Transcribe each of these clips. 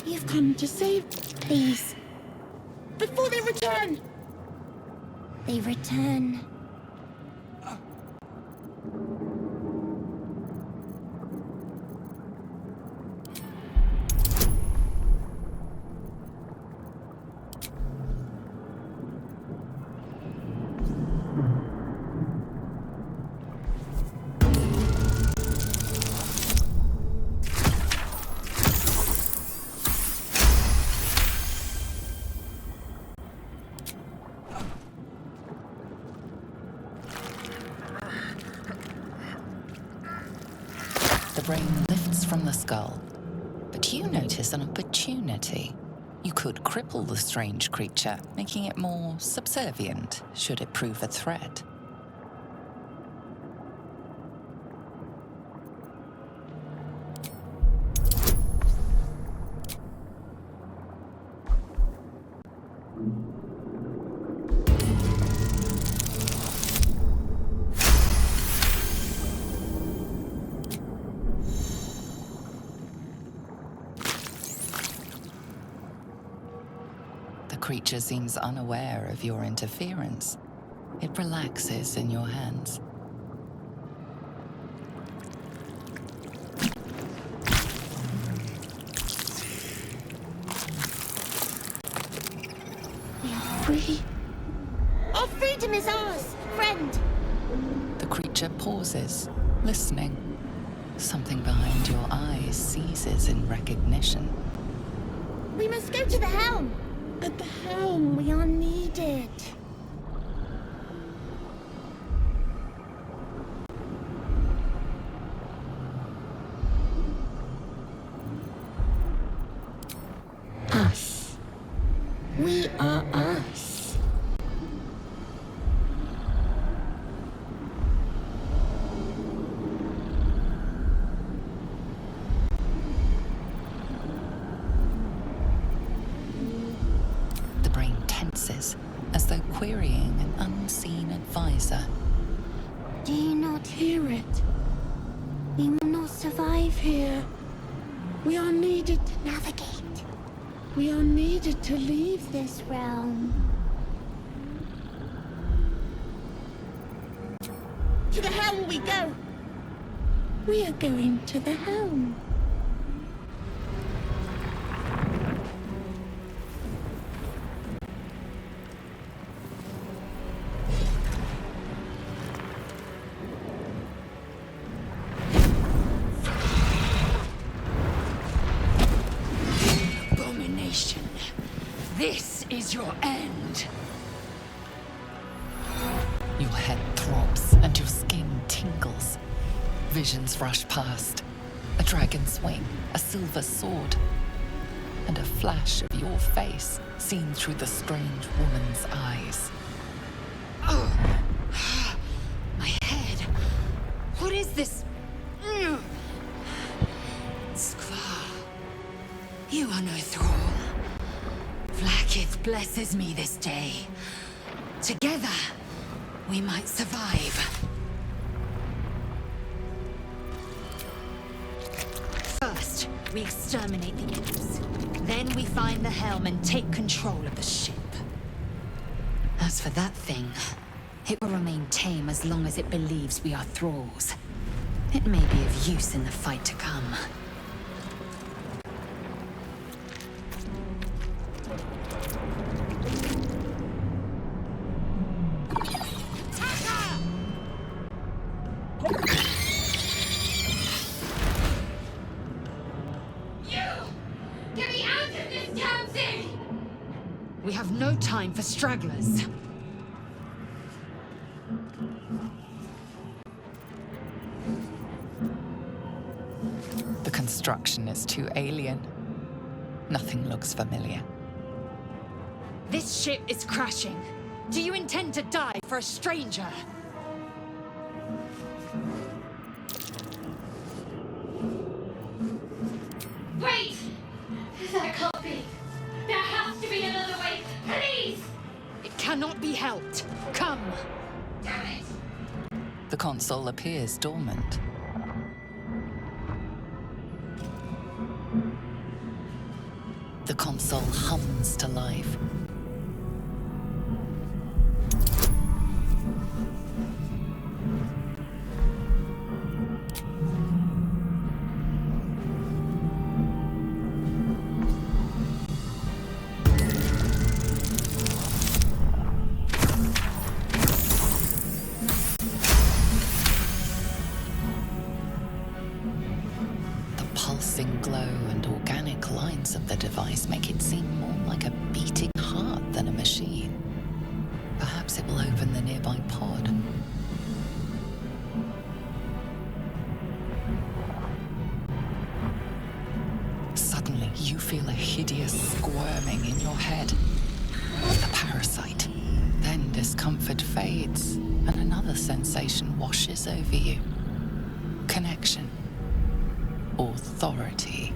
You've come to save... Please. Before they return! They return. The brain lifts from the skull, but you notice an opportunity. You could cripple the strange creature, making it more subservient should it prove a threat. The creature seems unaware of your interference. It relaxes in your hands. We are free. Our freedom is ours, friend. The creature pauses, listening. Something behind your eyes seizes in recognition. We must go to the helm. At the helm, we are needed. Us. We are us. As though querying an unseen advisor. Do you not hear it? We will not survive here. We are needed to navigate. We are needed to leave this realm. To the helm we go. We are going to the helm. This is your end. Your head throbs and your skin tingles. Visions rush past. A dragon's wing, a silver sword, and a flash of your face seen through the strange woman's eyes. Oh, my head. What is this? Skvar, you are no thrall. Vlaakith blesses me this day. Together, we might survive. First, we exterminate the imps. Then we find the helm and take control of the ship. As for that thing, it will remain tame as long as it believes we are thralls. It may be of use in the fight to come. We have no time for stragglers. The construction is too alien. Nothing looks familiar. This ship is crashing. Do you intend to die for a stranger? Wait! That can't be. There has to be another way. Please! It cannot be helped. Come. Damn it! The console appears dormant. The console hums to life. Pulsing glow and organic lines of the device make it seem more like a beating heart than a machine. Perhaps it will open the nearby pod. Suddenly, you feel a hideous squirming in your head. The parasite. Then discomfort fades, and another sensation washes over you. Connection. Authority.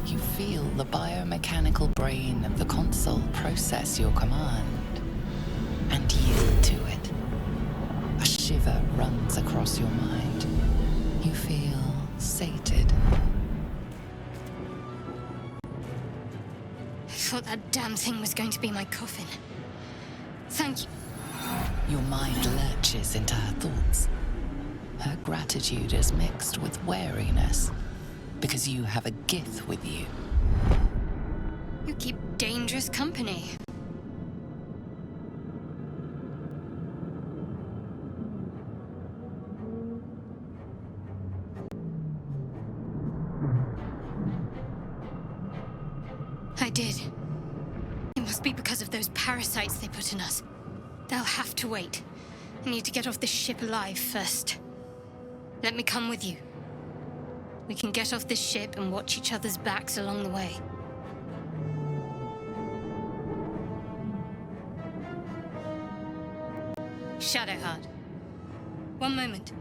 You feel the biomechanical brain of the console process your command and yield to it. A shiver runs across your mind. You feel sated. I thought that damn thing was going to be my coffin. Thank you. Your mind lurches into her thoughts. Her gratitude is mixed with wariness, because you have a Gith with you. You keep dangerous company. I did. It must be because of those parasites they put in us. They'll have to wait. I need to get off this ship alive first. Let me come with you. We can get off this ship and watch each other's backs along the way. Shadowheart. One moment.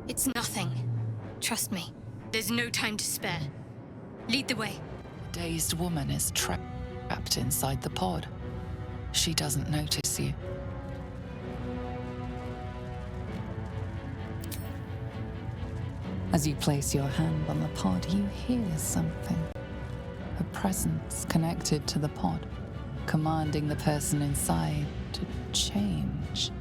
It's nothing. Trust me. There's no time to spare. Lead the way. A dazed woman is trapped inside the pod. She doesn't notice you. As you place your hand on the pod, you hear something. A presence connected to the pod, commanding the person inside to change.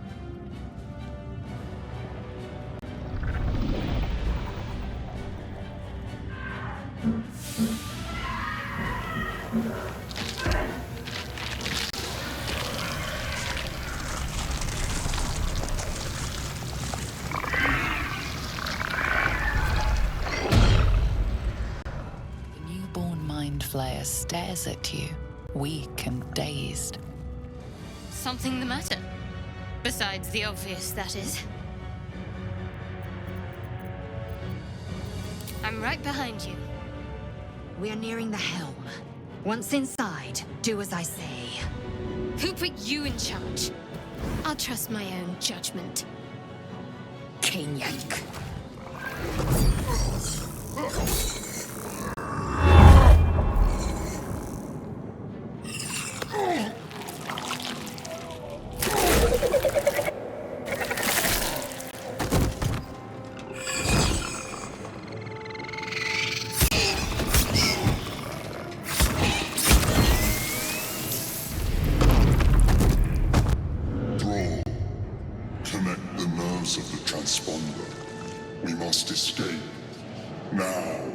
Flayer stares at you, weak and dazed. Something the matter? Besides the obvious, that is. I'm right behind you. We are nearing the helm. Once inside, do as I say. Who put you in charge? I'll trust my own judgment. Kanyak. Of the transponder. We must escape. Now.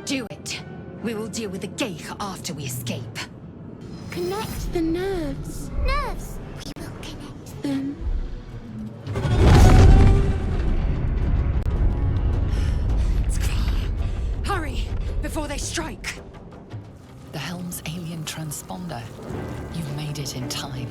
Do it. We will deal with the Geich after we escape. Connect the nerves. Nerves! We will connect them. Hurry! Before they strike! The helm's alien transponder. You've made it in time.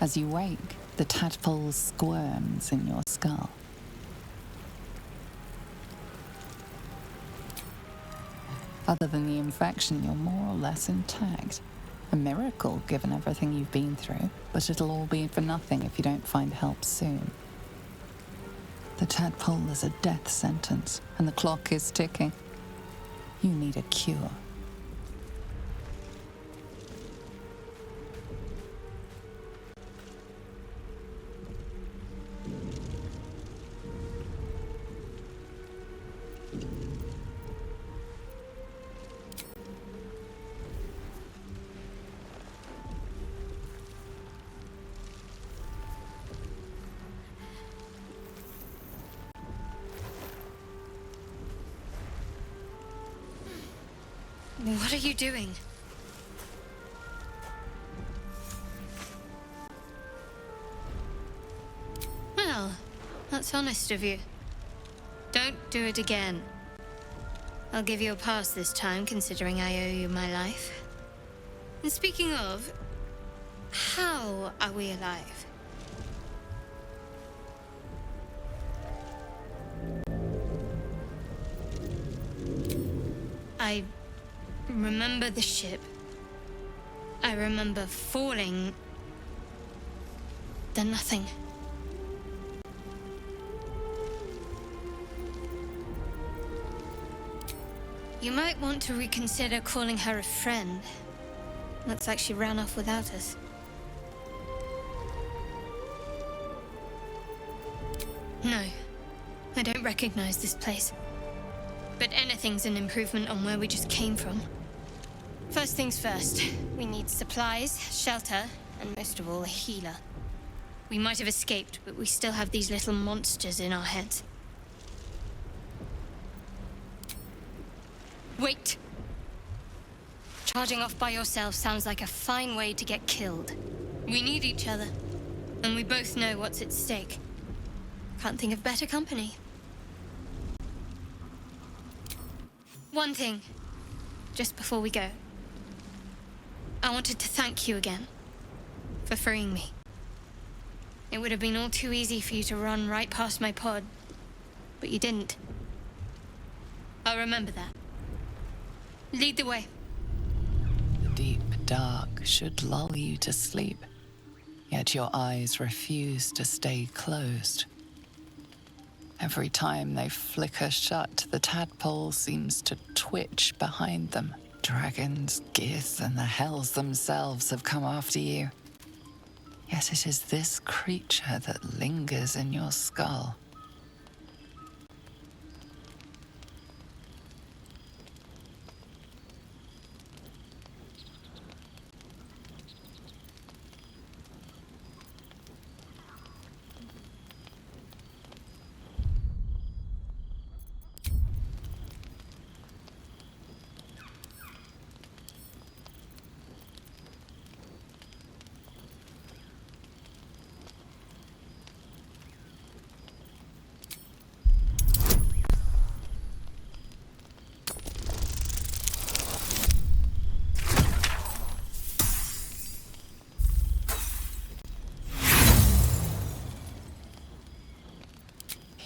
As you wake, the tadpole squirms in your skull. Other than the infection, you're more or less intact. A miracle, given everything you've been through, but it'll all be for nothing if you don't find help soon. The tadpole is a death sentence, and the clock is ticking. You need a cure. What are you doing? Well, that's honest of you. Don't do it again. I'll give you a pass this time, considering I owe you my life. And speaking of, how are we alive? I remember the ship. I remember falling. Then nothing. You might want to reconsider calling her a friend. Looks like she ran off without us. No, I don't recognize this place. But anything's an improvement on where we just came from. First things first, we need supplies, shelter, and most of all, a healer. We might have escaped, but we still have these little monsters in our heads. Wait! Charging off by yourself sounds like a fine way to get killed. We need each other, and we both know what's at stake. Can't think of better company. One thing, just before we go. I wanted to thank you again for freeing me. It would have been all too easy for you to run right past my pod, but you didn't. I'll remember that. Lead the way. The deep dark should lull you to sleep, yet your eyes refuse to stay closed. Every time they flicker shut, the tadpole seems to twitch behind them. Dragons, geese, and the hells themselves have come after you. Yet it is this creature that lingers in your skull.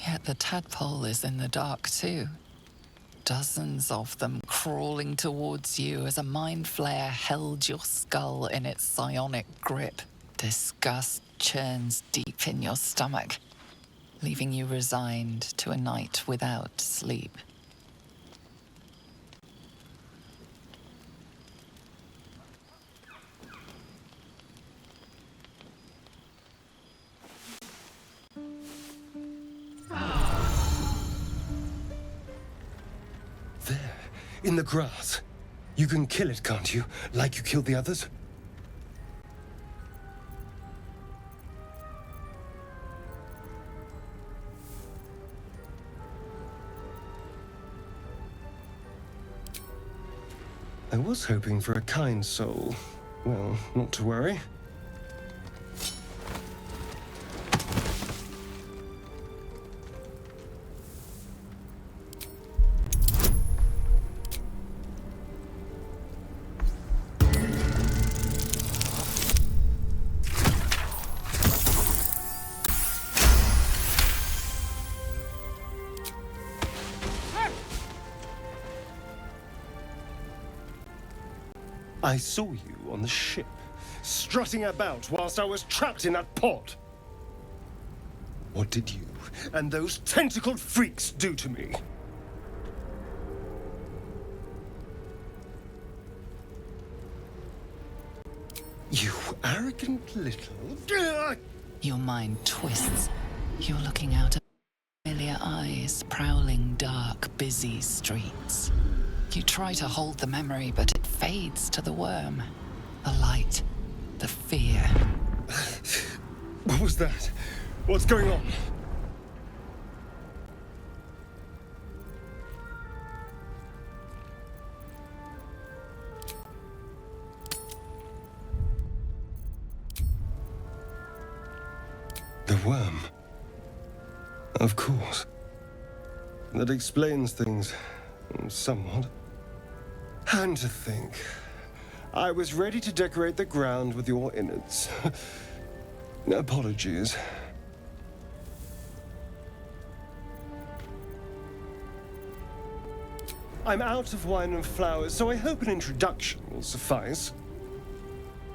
Yet the tadpole is in the dark too. Dozens of them crawling towards you as a mind flare held your skull in its psionic grip. Disgust churns deep in your stomach, leaving you resigned to a night without sleep. There, in the grass. You can kill it, can't you? Like you killed the others? I was hoping for a kind soul. Well, not to worry. I saw you on the ship, strutting about whilst I was trapped in that pod. What did you and those tentacled freaks do to me? You arrogant little... Your mind twists. You're looking out at familiar eyes, prowling dark, busy streets. You try to hold the memory, but it fades to the worm. The light, the fear. What was that? What's going on? The worm. Of course. That explains things somewhat. And to think, I was ready to decorate the ground with your innards. Apologies. I'm out of wine and flowers, so I hope an introduction will suffice.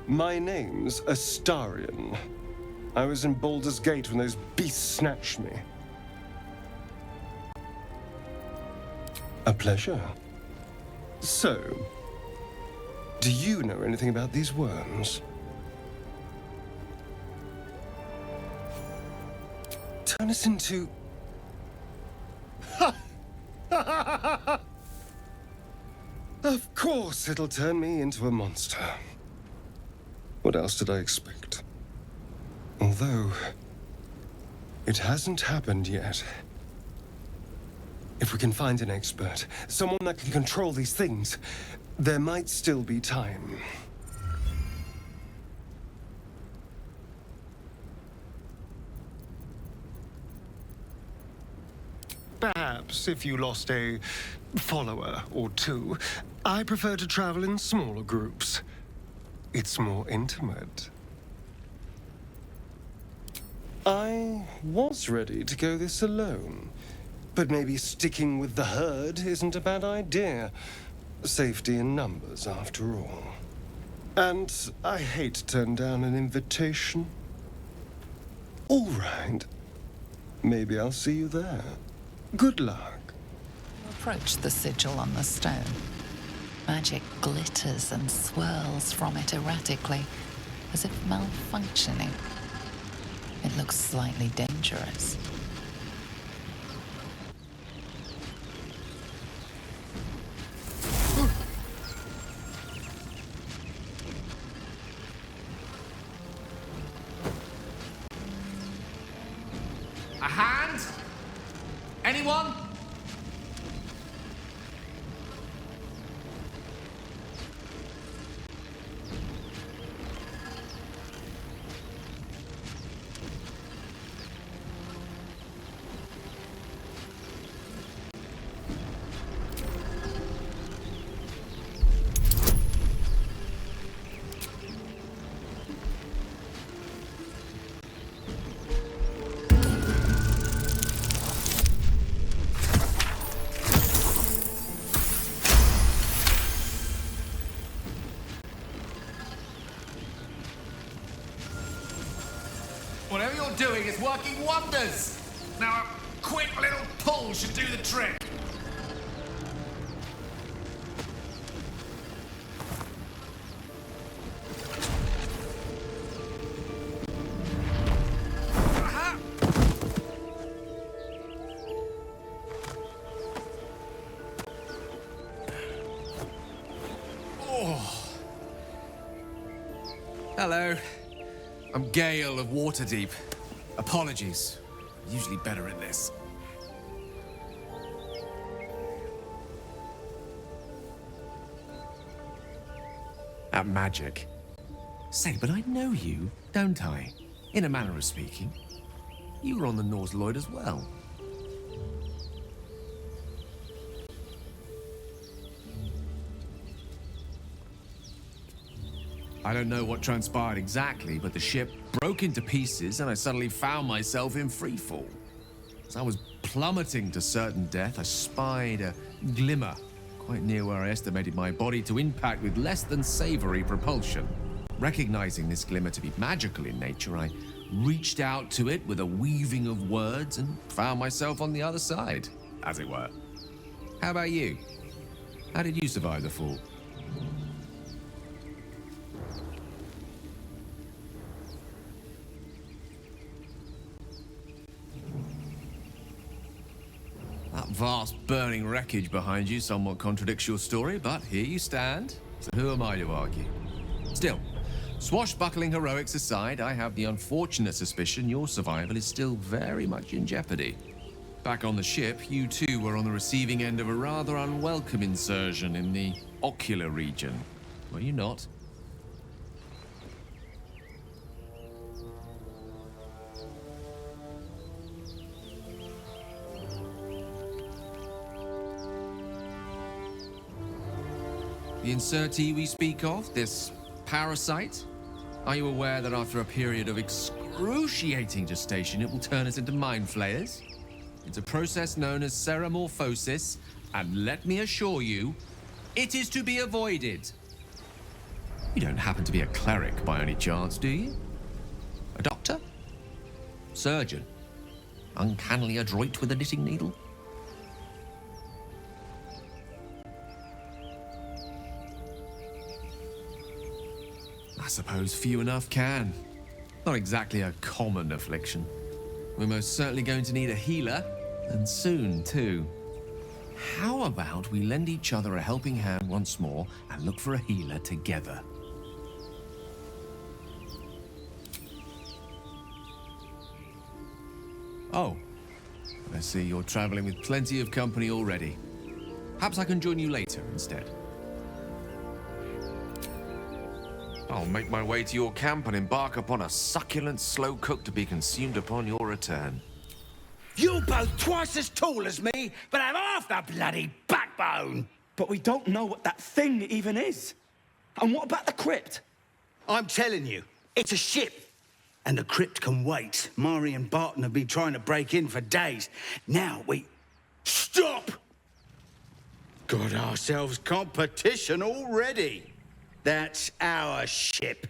My name's Astarion. I was in Baldur's Gate when those beasts snatched me. A pleasure. So, do you know anything about these worms? Turn us into... Of course it'll turn me into a monster. What else did I expect? Although, it hasn't happened yet. If we can find an expert, someone that can control these things, there might still be time. Perhaps if you lost a follower or two, I prefer to travel in smaller groups. It's more intimate. I was ready to go this alone, but maybe sticking with the herd isn't a bad idea. Safety in numbers, after all. And I hate to turn down an invitation. All right. Maybe I'll see you there. Good luck. You approach the sigil on the stone. Magic glitters and swirls from it erratically, as if malfunctioning. It looks slightly dangerous. A hand? Anyone? Whatever you're doing is working wonders. Now a quick little pull should do the trick. Aha! Oh. Hello. I'm Gale of Waterdeep. Apologies. Usually better at this. At magic. Say, but I know you, don't I? In a manner of speaking. You were on the Norse Lloyd as well. I don't know what transpired exactly, but the ship broke into pieces and I suddenly found myself in freefall. As I was plummeting to certain death, I spied a glimmer quite near where I estimated my body to impact with less than savory propulsion. Recognizing this glimmer to be magical in nature, I reached out to it with a weaving of words and found myself on the other side, as it were. How about you? How did you survive the fall? That vast burning wreckage behind you somewhat contradicts your story, but here you stand. So who am I to argue? Still, swashbuckling heroics aside, I have the unfortunate suspicion your survival is still very much in jeopardy. Back on the ship, you too were on the receiving end of a rather unwelcome insertion in the ocular region, were you not? The insertee we speak of, this parasite, are you aware that after a period of excruciating gestation, it will turn us into mind flayers? It's a process known as ceramorphosis, and let me assure you, it is to be avoided. You don't happen to be a cleric by any chance, do you? A doctor? Surgeon? Uncannily adroit with a knitting needle? I suppose few enough can. Not exactly a common affliction. We're most certainly going to need a healer, and soon, too. How about we lend each other a helping hand once more and look for a healer together? Oh, I see you're traveling with plenty of company already. Perhaps I can join you later instead. I'll make my way to your camp and embark upon a succulent slow cook to be consumed upon your return. You're both twice as tall as me, but have half the bloody backbone! But we don't know what that thing even is. And what about the crypt? I'm telling you, it's a ship. And the crypt can wait. Mari and Barton have been trying to break in for days. Now we... Stop! Got ourselves competition already. That's our ship.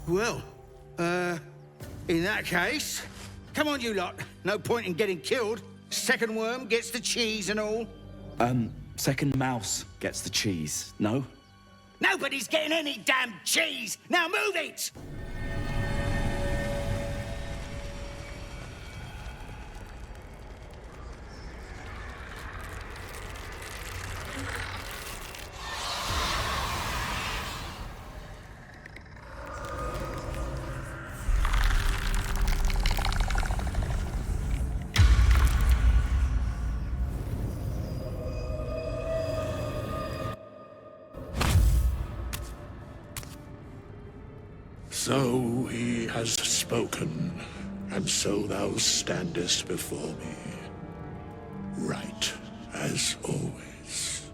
Well, in that case, come on you lot. No point in getting killed. Second worm gets the cheese and all. Second mouse gets the cheese, no? Nobody's getting any damn cheese! Now move it! So he has spoken, and so thou standest before me. Right, as always.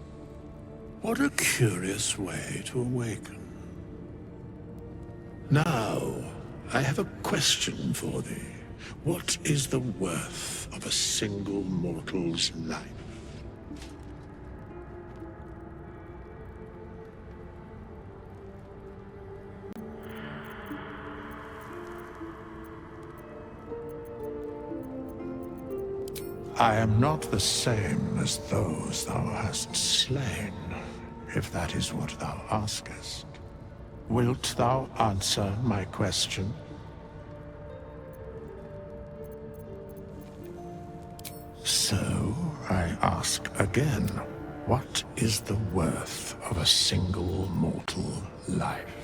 What a curious way to awaken. Now, I have a question for thee. What is the worth of a single mortal's life? I am not the same as those thou hast slain. if that is what thou askest. Wilt thou answer my question? So, I ask again, what is the worth of a single mortal life?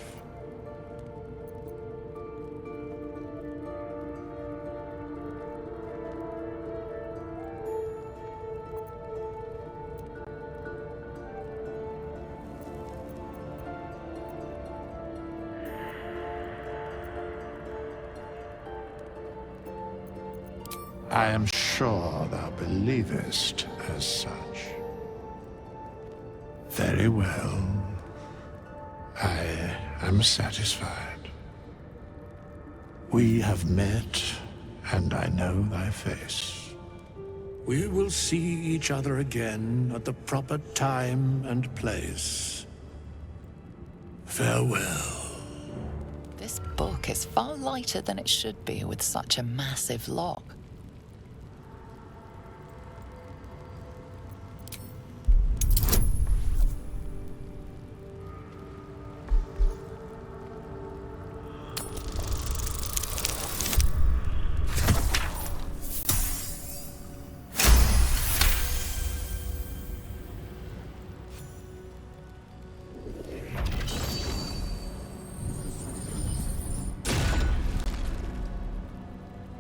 I am sure thou believest as such. Very well. I am satisfied. We have met, and I know thy face. We will see each other again at the proper time and place. Farewell. This book is far lighter than it should be with such a massive lock.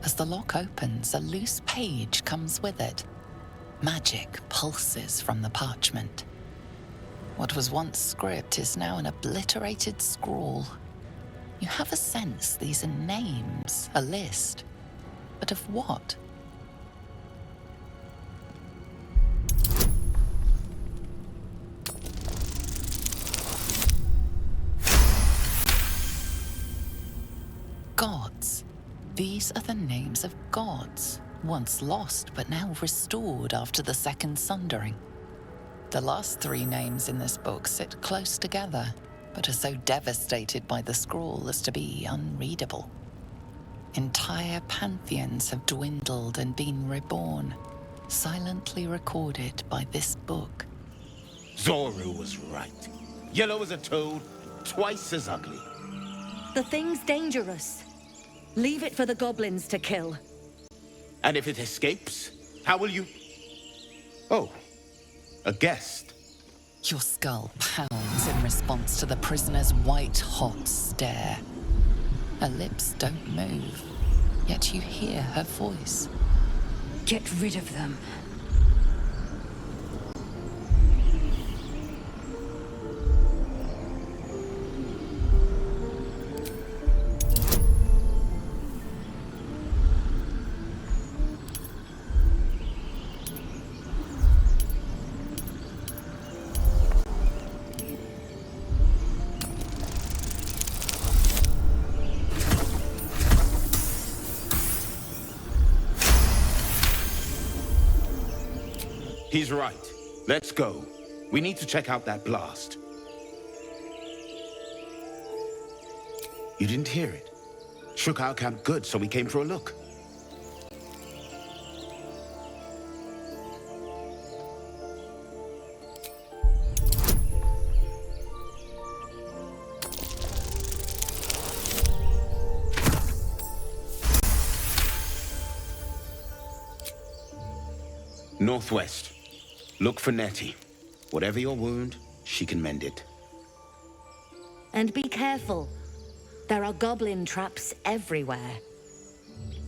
As the lock opens, a loose page comes with it. Magic pulses from the parchment. What was once script is now an obliterated scrawl. You have a sense these are names, a list. But of what? Gods. These are the names of gods, once lost but now restored after the Second Sundering. The last three names in this book sit close together, but are so devastated by the scrawl as to be unreadable. Entire pantheons have dwindled and been reborn, silently recorded by this book. Zoru was right. Yellow as a toad, twice as ugly. The thing's dangerous. Leave it for the goblins to kill. And if it escapes, how will you... Oh, a guest. Your skull pounds in response to the prisoner's white-hot stare. Her lips don't move, yet you hear her voice. Get rid of them. He's right. Let's go. We need to check out that blast. You didn't hear it? Shook our camp good, so we came for a look. Northwest. Look for Nettie. Whatever your wound, she can mend it. And be careful. There are goblin traps everywhere.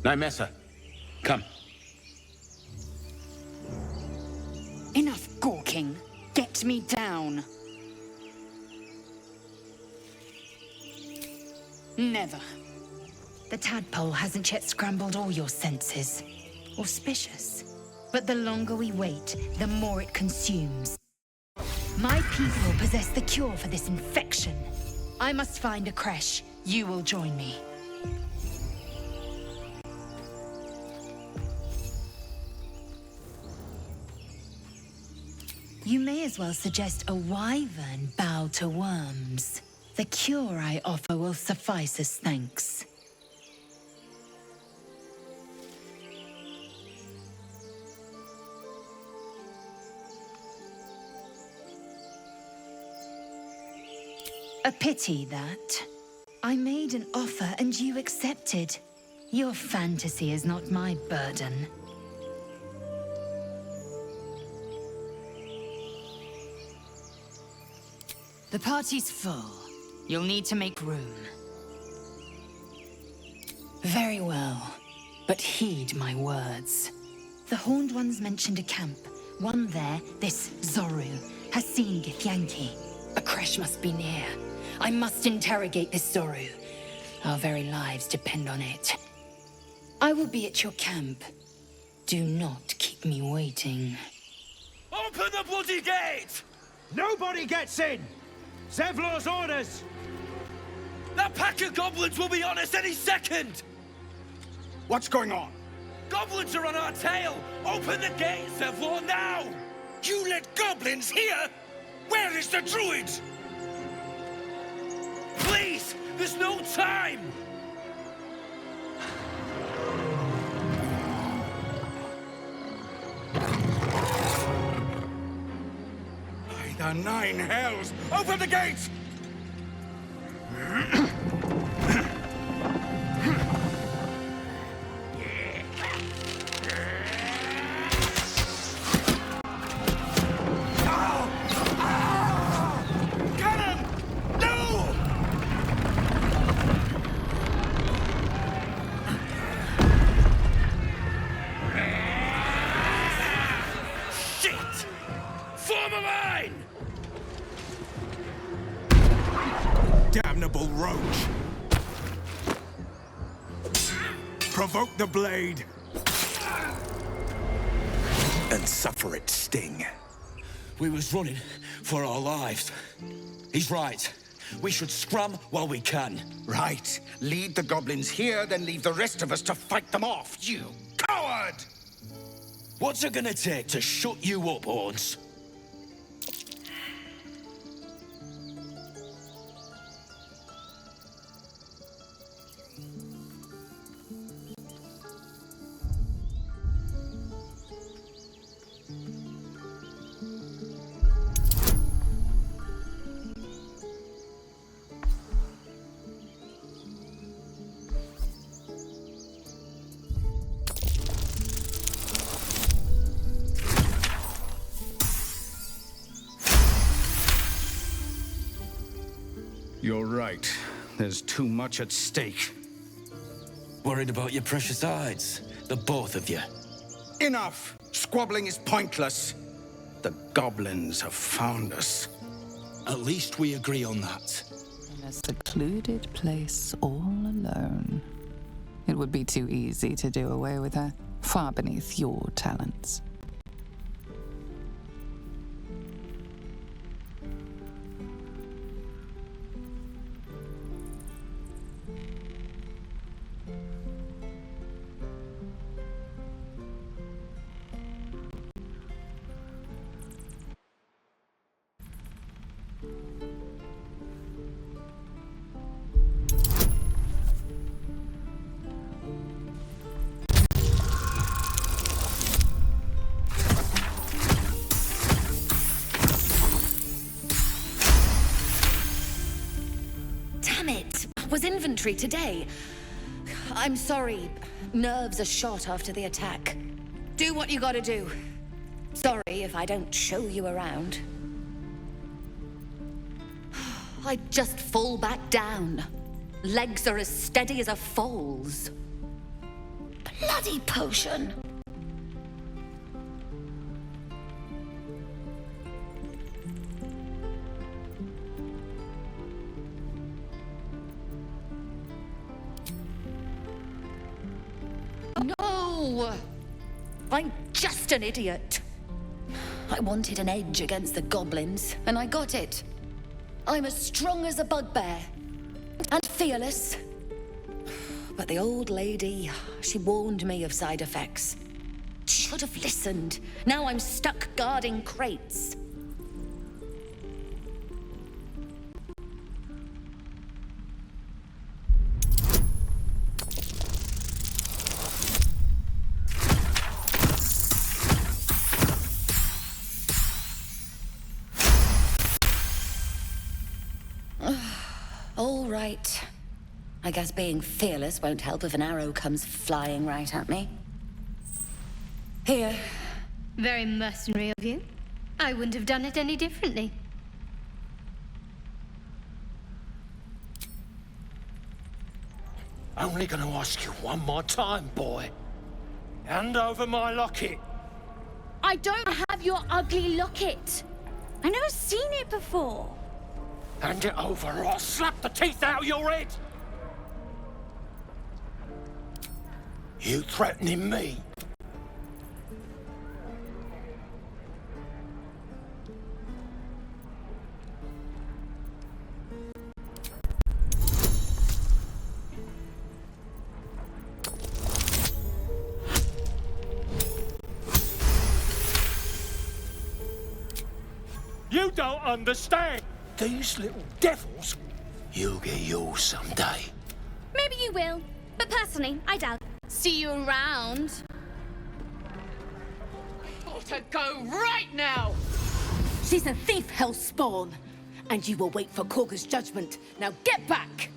Nymessa, come. Enough gawking. Get me down. Never. The tadpole hasn't yet scrambled all your senses. Auspicious. But the longer we wait, the more it consumes. My people possess the cure for this infection. I must find a creche. You will join me. You may as well suggest a wyvern bow to worms. The cure I offer will suffice as thanks. A pity that. I made an offer and you accepted. Your fantasy is not my burden. The party's full. You'll need to make room. Very well, but heed my words. The Horned Ones mentioned a camp. One there, this Zoru, has seen Githyanki. A crash must be near. I must interrogate this Zoru. Our very lives depend on it. I will be at your camp. Do not keep me waiting. Open the bloody gate! Nobody gets in! Zevlor's orders! That pack of goblins will be on us any second! What's going on? Goblins are on our tail! Open the gate, Zevlor, now! You let goblins here? Where is the druid? Please! There's no time! By the nine hells! Open the gates! Damnable roach! Provoke the blade! And suffer its sting. We was running for our lives. He's right. We should scrum while we can. Right. Lead the goblins here, then leave the rest of us to fight them off, you coward! What's it gonna take to shut you up, Horns? You're right. There's too much at stake. Worried about your precious hides, the both of you. Enough! Squabbling is pointless. The goblins have found us. At least we agree on that. In a secluded place all alone. It would be too easy to do away with her, far beneath your talents. Was inventory today. I'm sorry. Nerves are shot after the attack. Do what you gotta do. Sorry if I don't show you around. I just fall back down. Legs are as steady as a foal's. Bloody potion! No! I'm just an idiot. I wanted an edge against the goblins, and I got it. I'm as strong as a bugbear. And fearless. But the old lady, she warned me of side effects. Should have listened. Now I'm stuck guarding crates. Ugh. All right. I guess being fearless won't help if an arrow comes flying right at me. Here. Very mercenary of you. I wouldn't have done it any differently. Only gonna ask you one more time, boy. Hand over my locket. I don't have your ugly locket. I've never seen it before. Hand it over or I'll slap the teeth out of your head. You threatening me? You don't understand. These little devils, you'll get yours someday. Maybe you will, but personally, I doubt. See you around. Gotta go right now! She's a thief, hellspawn, and you will wait for Korga's judgment. Now get back!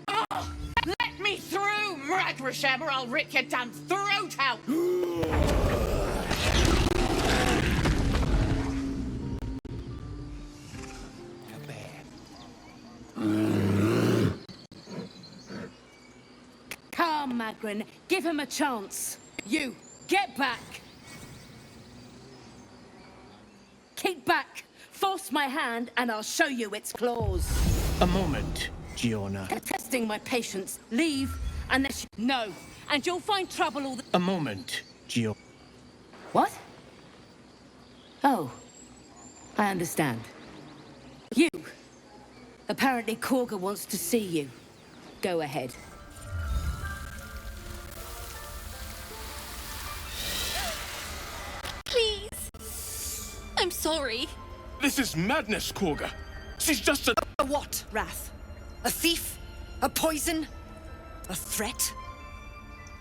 Oh, let me through, Mragrasham, or I'll rip your damn throat out! Come, Magrin, give him a chance. You, get back! Keep back! Force my hand, and I'll show you its claws. A moment, Giona. You're testing my patience. Leave, unless you... No, and you'll find trouble all the... A moment, Giona. What? Oh, I understand. You. Apparently Korga wants to see you. Go ahead. Please. I'm sorry. This is madness, Korga. She's just a what, Wrath? A thief? A poison? A threat?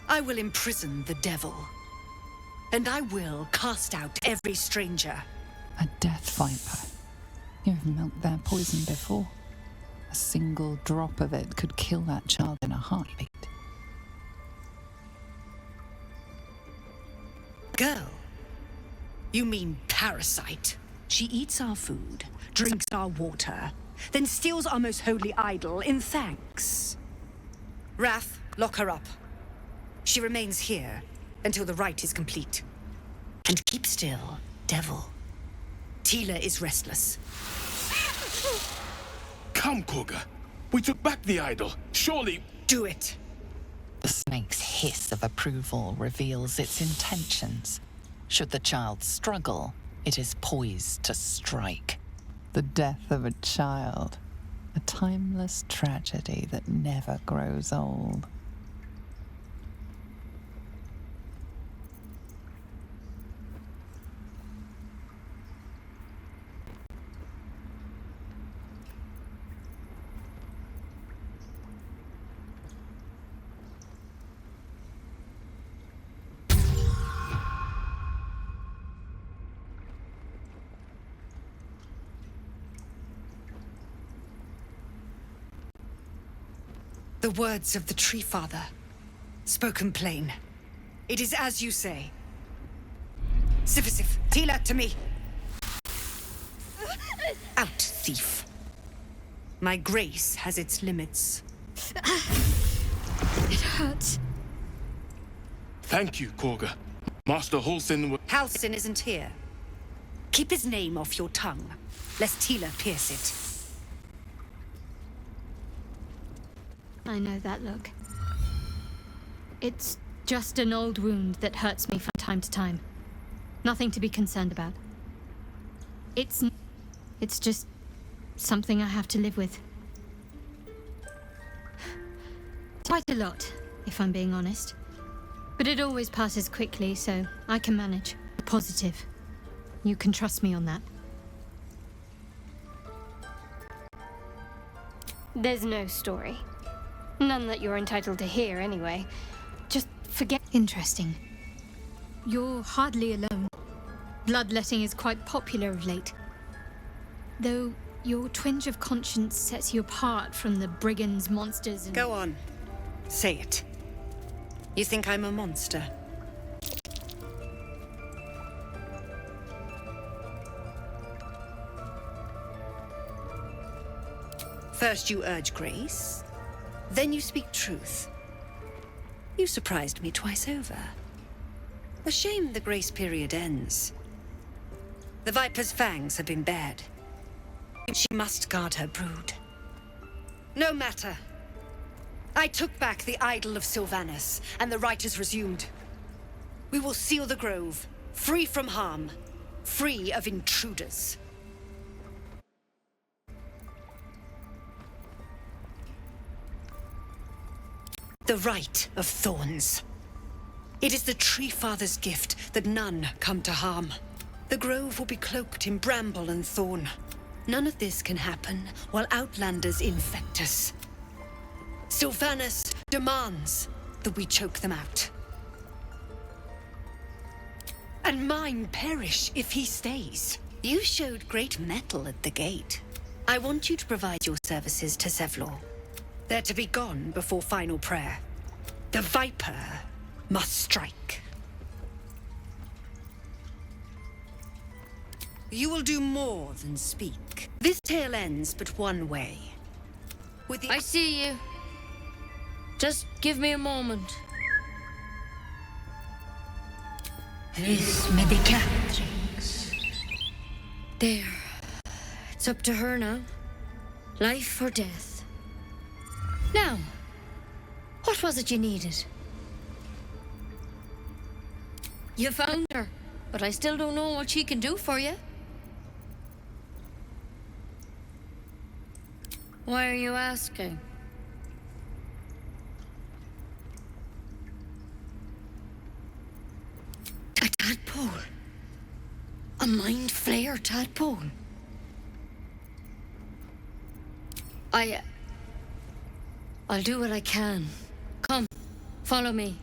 I will imprison the devil. And I will cast out every stranger. A death viper. You've milked their poison before. A single drop of it could kill that child in a heartbeat. Girl? You mean parasite? She eats our food, drinks our water, then steals our most holy idol in thanks. Wrath, lock her up. She remains here until the rite is complete. And keep still, devil. Tila is restless. Come, Korga. We took back the idol. Surely... Do it. The snake's hiss of approval reveals its intentions. Should the child struggle, it is poised to strike. The death of a child. A timeless tragedy that never grows old. The words of the Tree Father, spoken plain. It is as you say. Sifisif, Tila, to me. Out, thief. My grace has its limits. It hurts. Thank you, Korga. Master Halsin will... Halsin isn't here. Keep his name off your tongue, lest Tila pierce it. I know that look. It's just an old wound that hurts me from time to time. Nothing to be concerned about. It's just something I have to live with. Quite a lot, if I'm being honest. But it always passes quickly, so I can manage. Positive. You can trust me on that. There's no story. None that you're entitled to hear, anyway. Just forget. Interesting. You're hardly alone. Bloodletting is quite popular of late. Though your twinge of conscience sets you apart from the brigands, monsters, and... Go on. Say it. You think I'm a monster? First you urge grace, then you speak truth. You surprised me twice over. A shame the grace period ends. The Viper's fangs have been bared. She must guard her brood. No matter. I took back the idol of Sylvanus, and the rite is resumed. We will seal the grove, free from harm, free of intruders. The Rite of Thorns. It is the Tree Father's gift that none come to harm. The grove will be cloaked in bramble and thorn. None of this can happen while outlanders infect us. Sylvanus demands that we choke them out. And mine perish if he stays. You showed great mettle at the gate. I want you to provide your services to Zevlor. They're to be gone before final prayer. The Viper must strike. You will do more than speak. This tale ends but one way. With the... I see you. Just give me a moment. This medicatrix. There. It's up to her now. Life or death. Now, what was it you needed? You found her, but I still don't know what she can do for you. Why are you asking? A tadpole. A mind flayer tadpole. I'll do what I can. Come, follow me.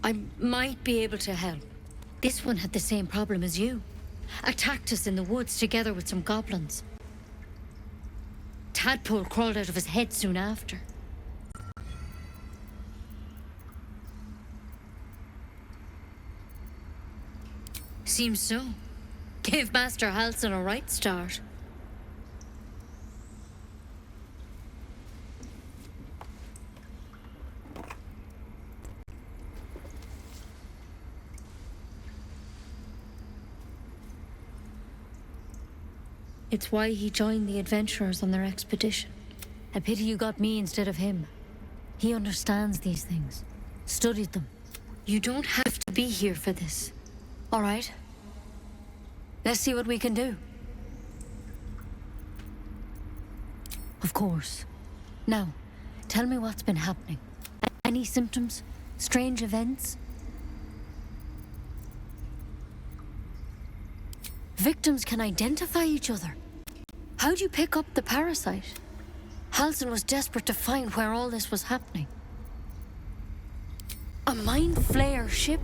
I might be able to help. This one had the same problem as you. Attacked us in the woods together with some goblins. Tadpole crawled out of his head soon after. Seems so. Gave Master Halsin a right start. It's why he joined the adventurers on their expedition. A pity you got me instead of him. He understands these things. Studied them. You don't have to be here for this. All right? Let's see what we can do. Of course. Now, tell me what's been happening. Any symptoms? Strange events? Victims can identify each other. How'd you pick up the parasite? Halsin was desperate to find where all this was happening. A mind flayer ship?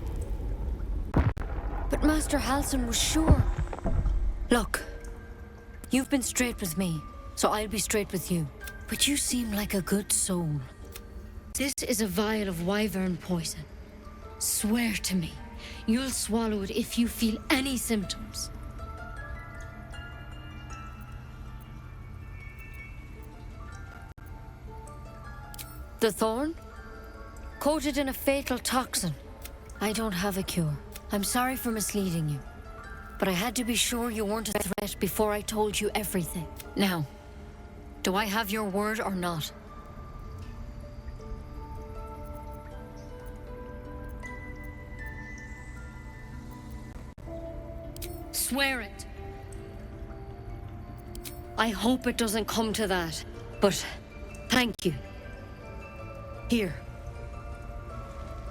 But Master Halsin was sure. Look, you've been straight with me, so I'll be straight with you. But you seem like a good soul. This is a vial of wyvern poison. Swear to me, you'll swallow it if you feel any symptoms. The thorn? Coated in a fatal toxin. I don't have a cure. I'm sorry for misleading you. But I had to be sure you weren't a threat before I told you everything. Now, do I have your word or not? Swear it. I hope it doesn't come to that, but thank you. Here.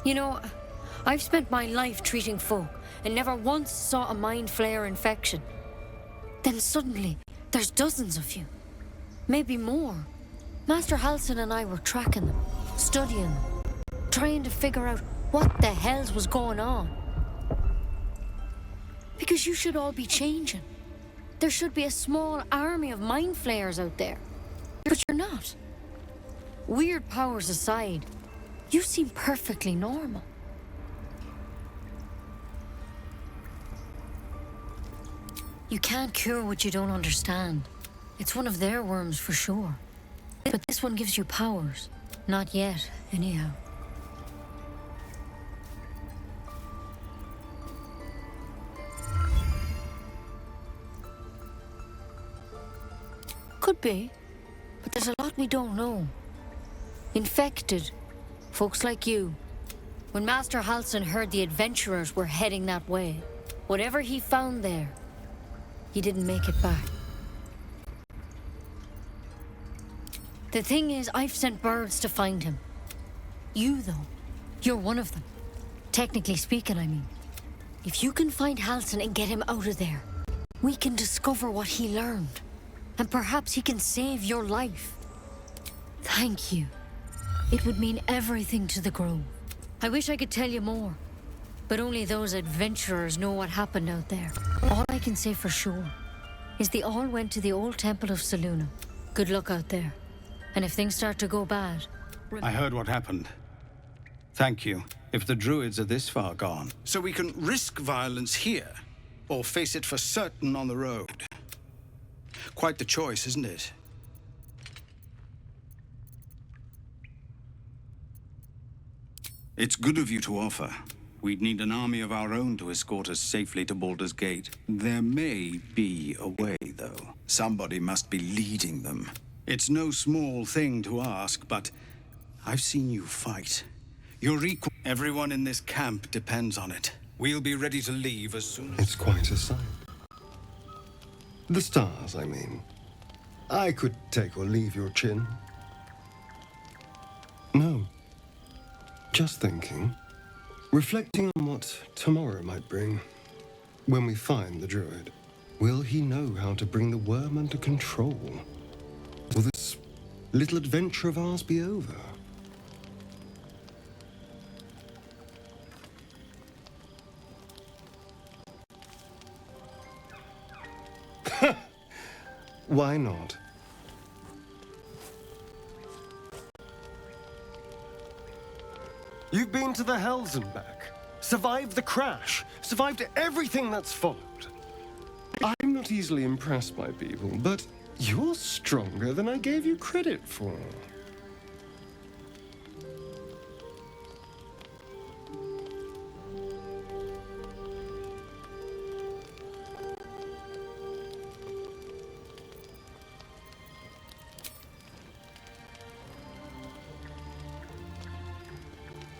You know, I've spent my life treating folk and never once saw a mind flayer infection. Then suddenly, there's dozens of you. Maybe more. Master Halsin and I were tracking them, studying them, trying to figure out what the hells was going on. Because you should all be changing. there should be a small army of mind flayers out there. But you're not. Weird powers aside, you seem perfectly normal. You can't cure what you don't understand. It's one of their worms for sure. But this one gives you powers. Not yet, anyhow. Could be, but there's a lot we don't know. Infected, folks like you. When Master Halsin heard the adventurers were heading that way, whatever he found there, he didn't make it back. The thing is, I've sent birds to find him. You, though, you're one of them. Technically speaking, I mean. If you can find Halsin and get him out of there, we can discover what he learned. And perhaps he can save your life. Thank you. It would mean everything to the Grove. I wish I could tell you more, but only those adventurers know what happened out there. All I can say for sure is they all went to the old temple of Selûne. Good luck out there. And if things start to go bad... I heard what happened. Thank you. If the druids are this far gone. So we can risk violence here, or face it for certain on the road. Quite the choice, isn't it? It's good of you to offer. We'd need an army of our own to escort us safely to Baldur's Gate. There may be a way, though. Somebody must be leading them. It's no small thing to ask, but I've seen you fight. You're equal. Everyone in this camp depends on it. We'll be ready to leave as soon as... It's quite a sight. The stars, I mean. I could take or leave your chin. No. Just thinking. Reflecting on what tomorrow might bring. When we find the druid, will he know how to bring the worm under control? Will this little adventure of ours be over? Why not? You've been to the Hells and back, survived the crash, survived everything that's followed. I'm not easily impressed by people, but you're stronger than I gave you credit for.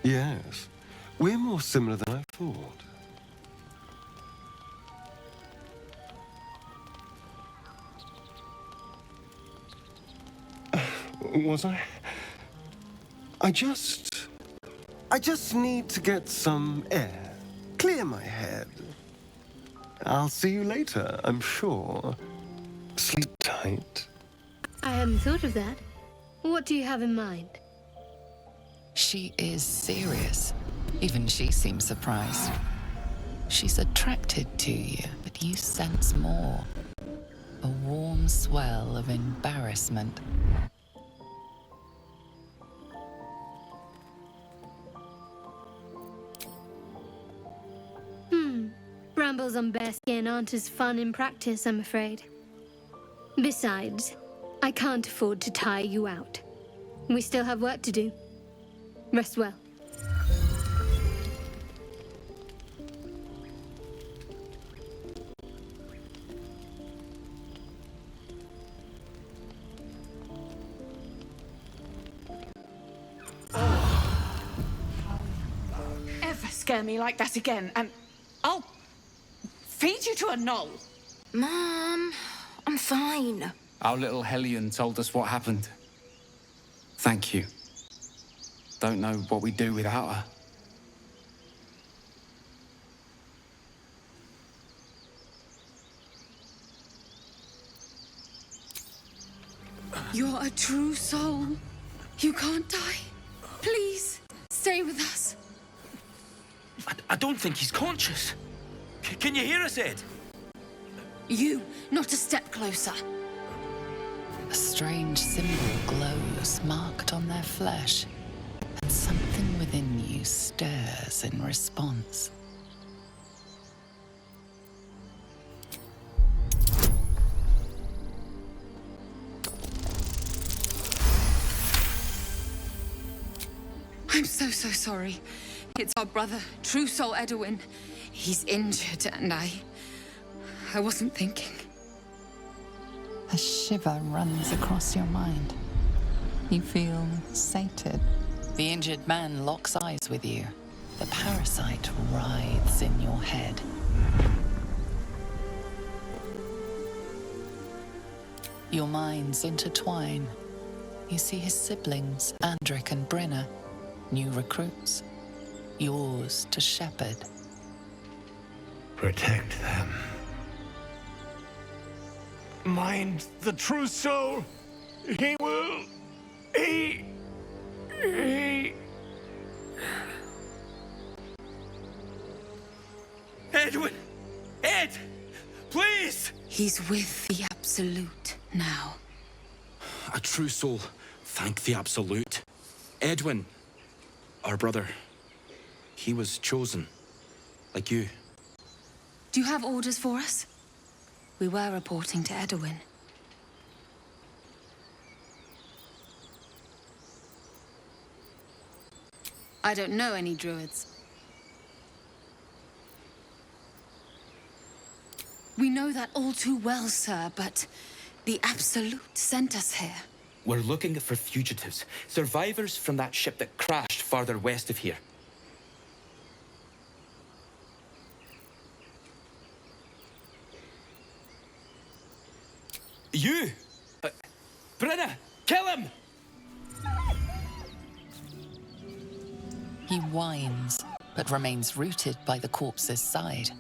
Yes, we're more similar than I thought. Was I? I just need to get some air, clear my head. I'll see you later, I'm sure. Sleep tight. I hadn't thought of that. What do you have in mind? She is serious. Even she seems surprised. She's attracted to you, but you sense more. A warm swell of embarrassment. Brambles on bearskin aren't as fun in practice, I'm afraid. Besides, I can't afford to tire you out. We still have work to do. Rest well. Ever scare me like that again, and I'll feed you to a knoll. Mom, I'm fine. Our little Hellion told us what happened. Thank you. Don't know what we'd do without her. You're a true soul. You can't die. Please, stay with us. I don't think he's conscious. Can you hear us, Ed? You, not a step closer. A strange symbol glows, marked on their flesh, and something within you stirs in response. I'm so sorry. It's our brother, True Soul Edwin. He's injured, and I wasn't thinking. A shiver runs across your mind. You feel sated. The injured man locks eyes with you. The parasite writhes in your head. Your minds intertwine. You see his siblings, Andric and Brenna, new recruits, yours to shepherd. Protect them. Mind the true soul. He will. He. Edwin! Ed! Please! He's with the Absolute now. A true soul. Thank the Absolute. Edwin, our brother, he was chosen. Like you. Do you have orders for us? We were reporting to Edwin. I don't know any druids. We know that all too well, sir, but the Absolute sent us here. We're looking for fugitives, survivors from that ship that crashed farther west of here. You! Brenna, kill him! He whines, but remains rooted by the corpse's side.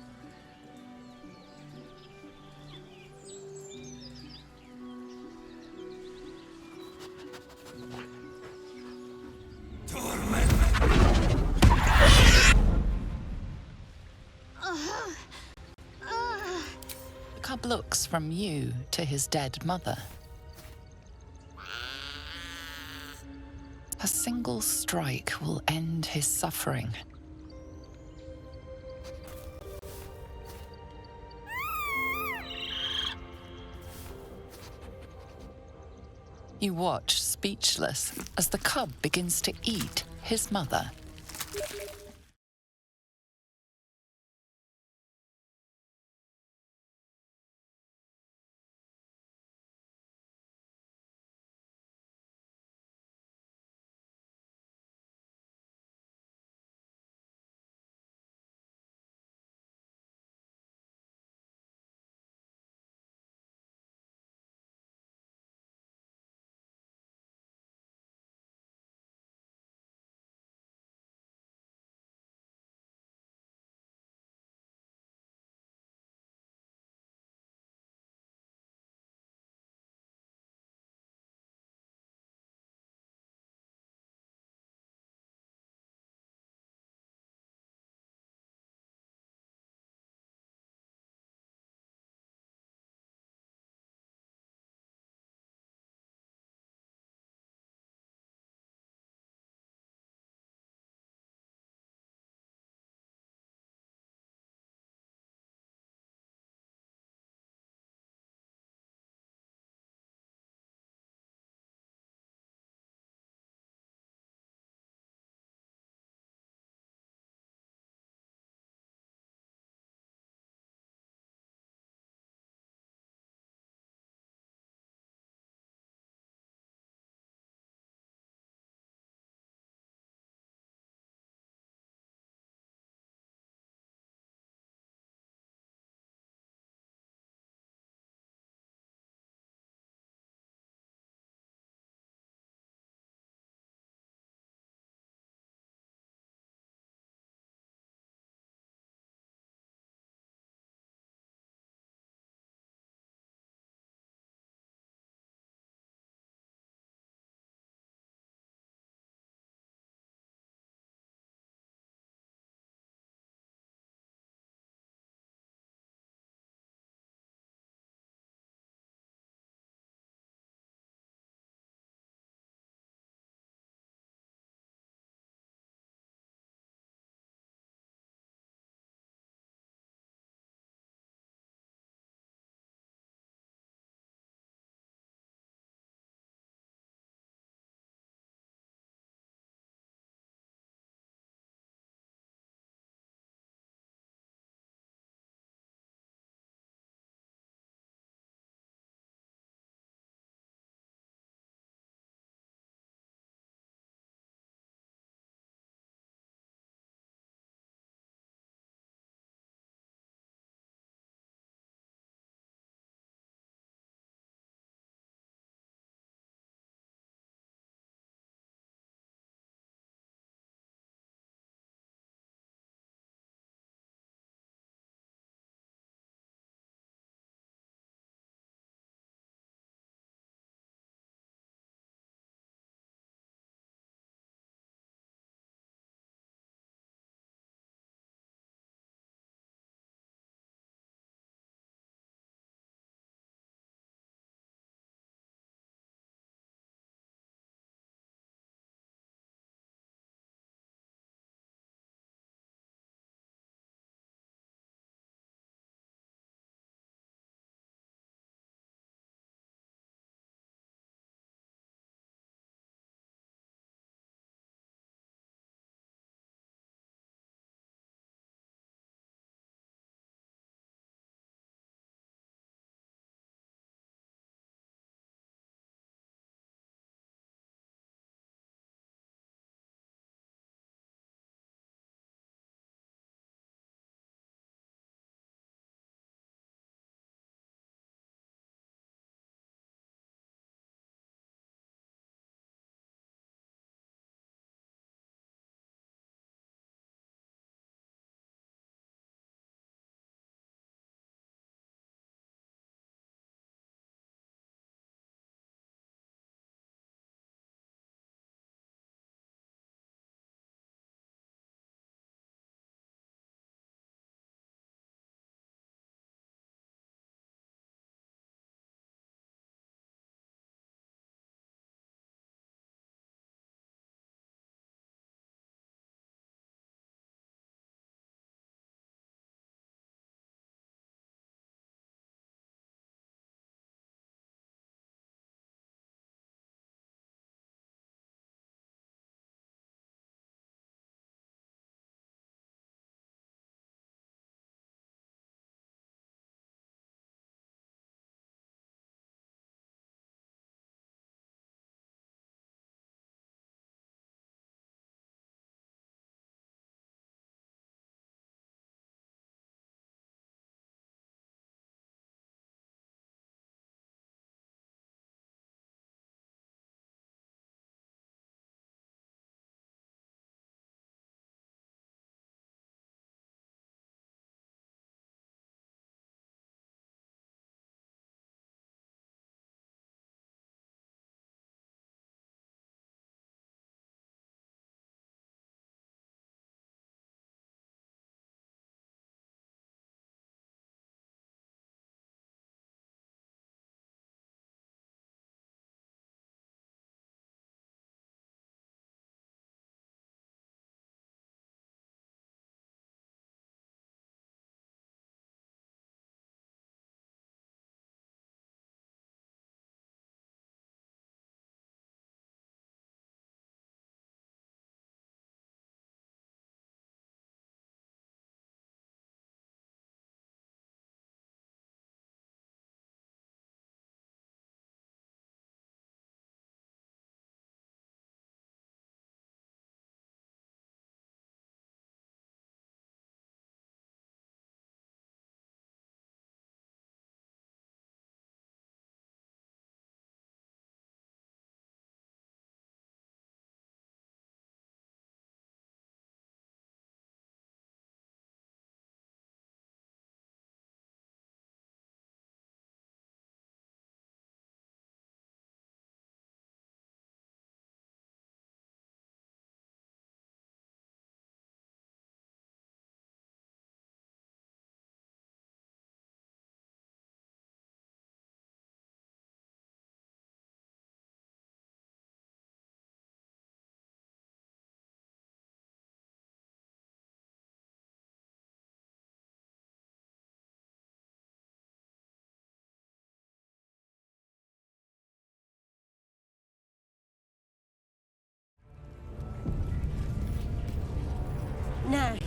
The cub looks from you to his dead mother. A single strike will end his suffering. You watch, speechless, as the cub begins to eat his mother.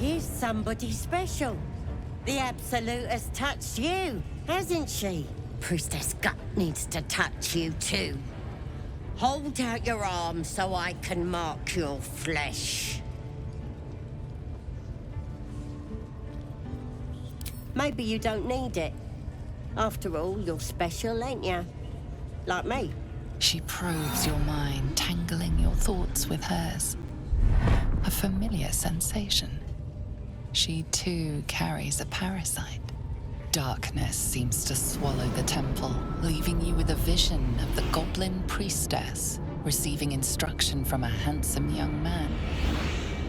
here's somebody special. The Absolute has touched you, hasn't she? Priestess Gut needs to touch you too. Hold out your arm so I can mark your flesh. Maybe you don't need it. After all, you're special, ain't you? Like me. She probes your mind, tangling your thoughts with hers. A familiar sensation. She too carries a parasite. Darkness seems to swallow the temple, leaving you with a vision of the goblin priestess receiving instruction from a handsome young man,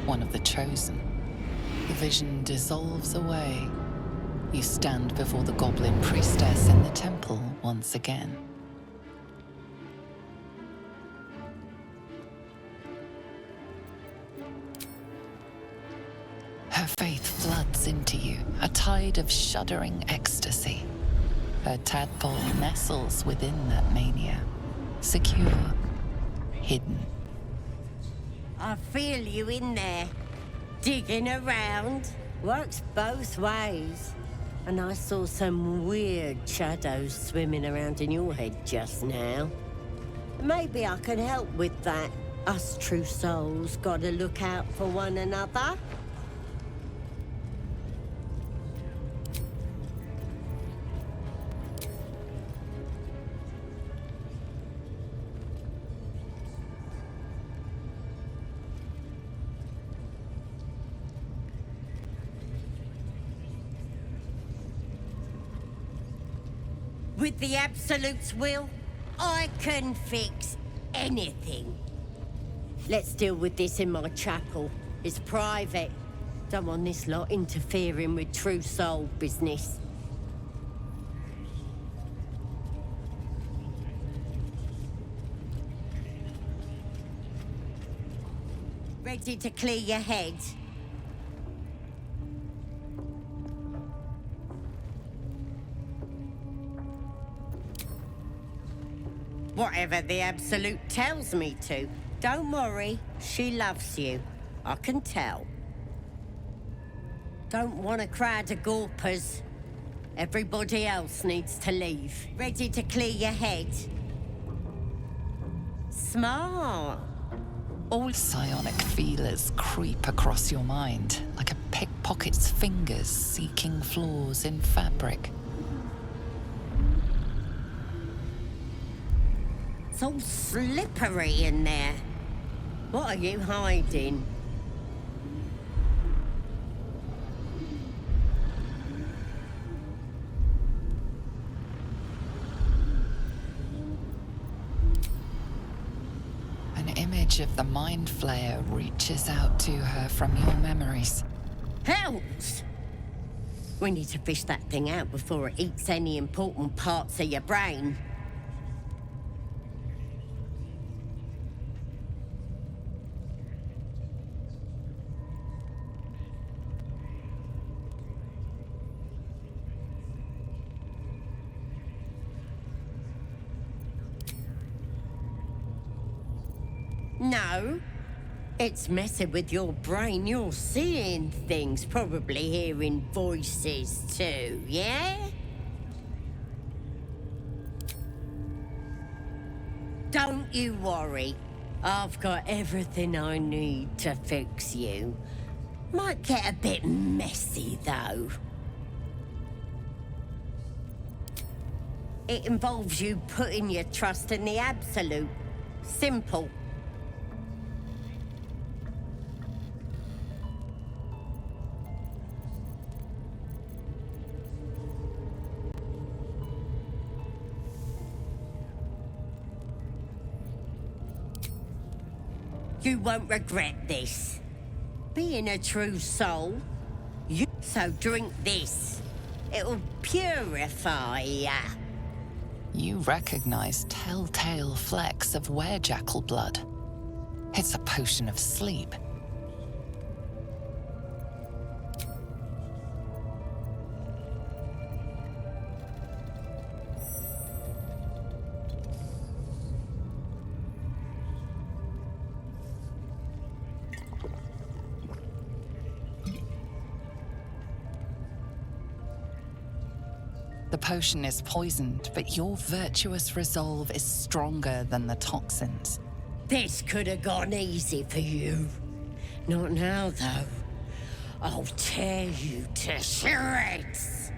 one of the chosen. The vision dissolves away. You stand before the goblin priestess in the temple once again. Her faith floods into you, a tide of shuddering ecstasy. Her tadpole nestles within that mania, secure, hidden. I feel you in there, digging around. Works both ways. And I saw some weird shadows swimming around in your head just now. Maybe I can help with that. Us true souls gotta look out for one another. With the Absolute's will, I can fix anything. Let's deal with this in my chapel. It's private. Don't want this lot interfering with true soul business. Ready to clear your head? Whatever the Absolute tells me to. Don't worry, she loves you. I can tell. Don't want a crowd of gawpers. Everybody else needs to leave. Ready to clear your head? Smart. All psionic feelers creep across your mind, like a pickpocket's fingers seeking flaws in fabric. It's all slippery in there. What are you hiding? An image of the Mind Flayer reaches out to her from your memories. Hells! We need to fish that thing out before it eats any important parts of your brain. No. It's messing with your brain. You're seeing things, probably hearing voices too, yeah? Don't you worry. I've got everything I need to fix you. Might get a bit messy, though. It involves you putting your trust in the Absolute. Simple. You won't regret this. Being a true soul, so drink this. It'll purify ya. You recognize telltale flecks of werejackal blood. It's a potion of sleep. The potion is poisoned, but your virtuous resolve is stronger than the toxins. This could have gone easy for you. Not now, though. I'll tear you to shreds.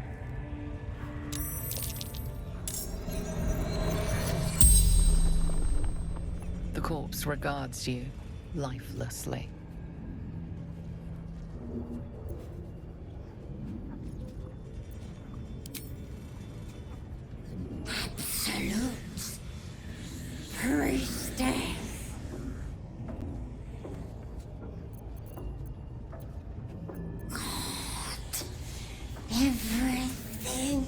The corpse regards you lifelessly. Absolute priestess. Everything,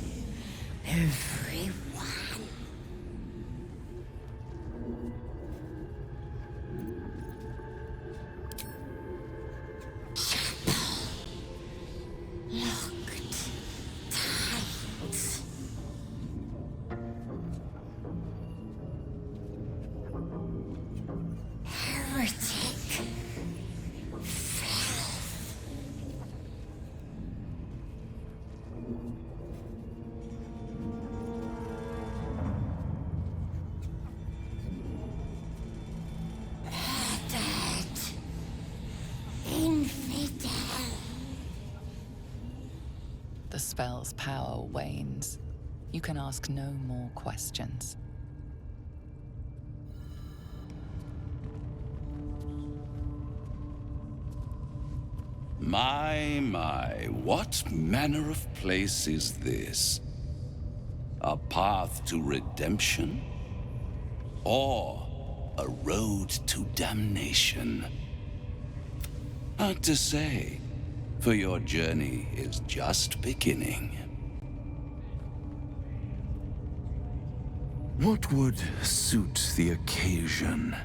everyone. Locked tight. Heretic. Infidel. The spell's power wanes. You can ask no more questions. My, what manner of place is this? A path to redemption? Or a road to damnation? Hard to say, for your journey is just beginning. What would suit the occasion?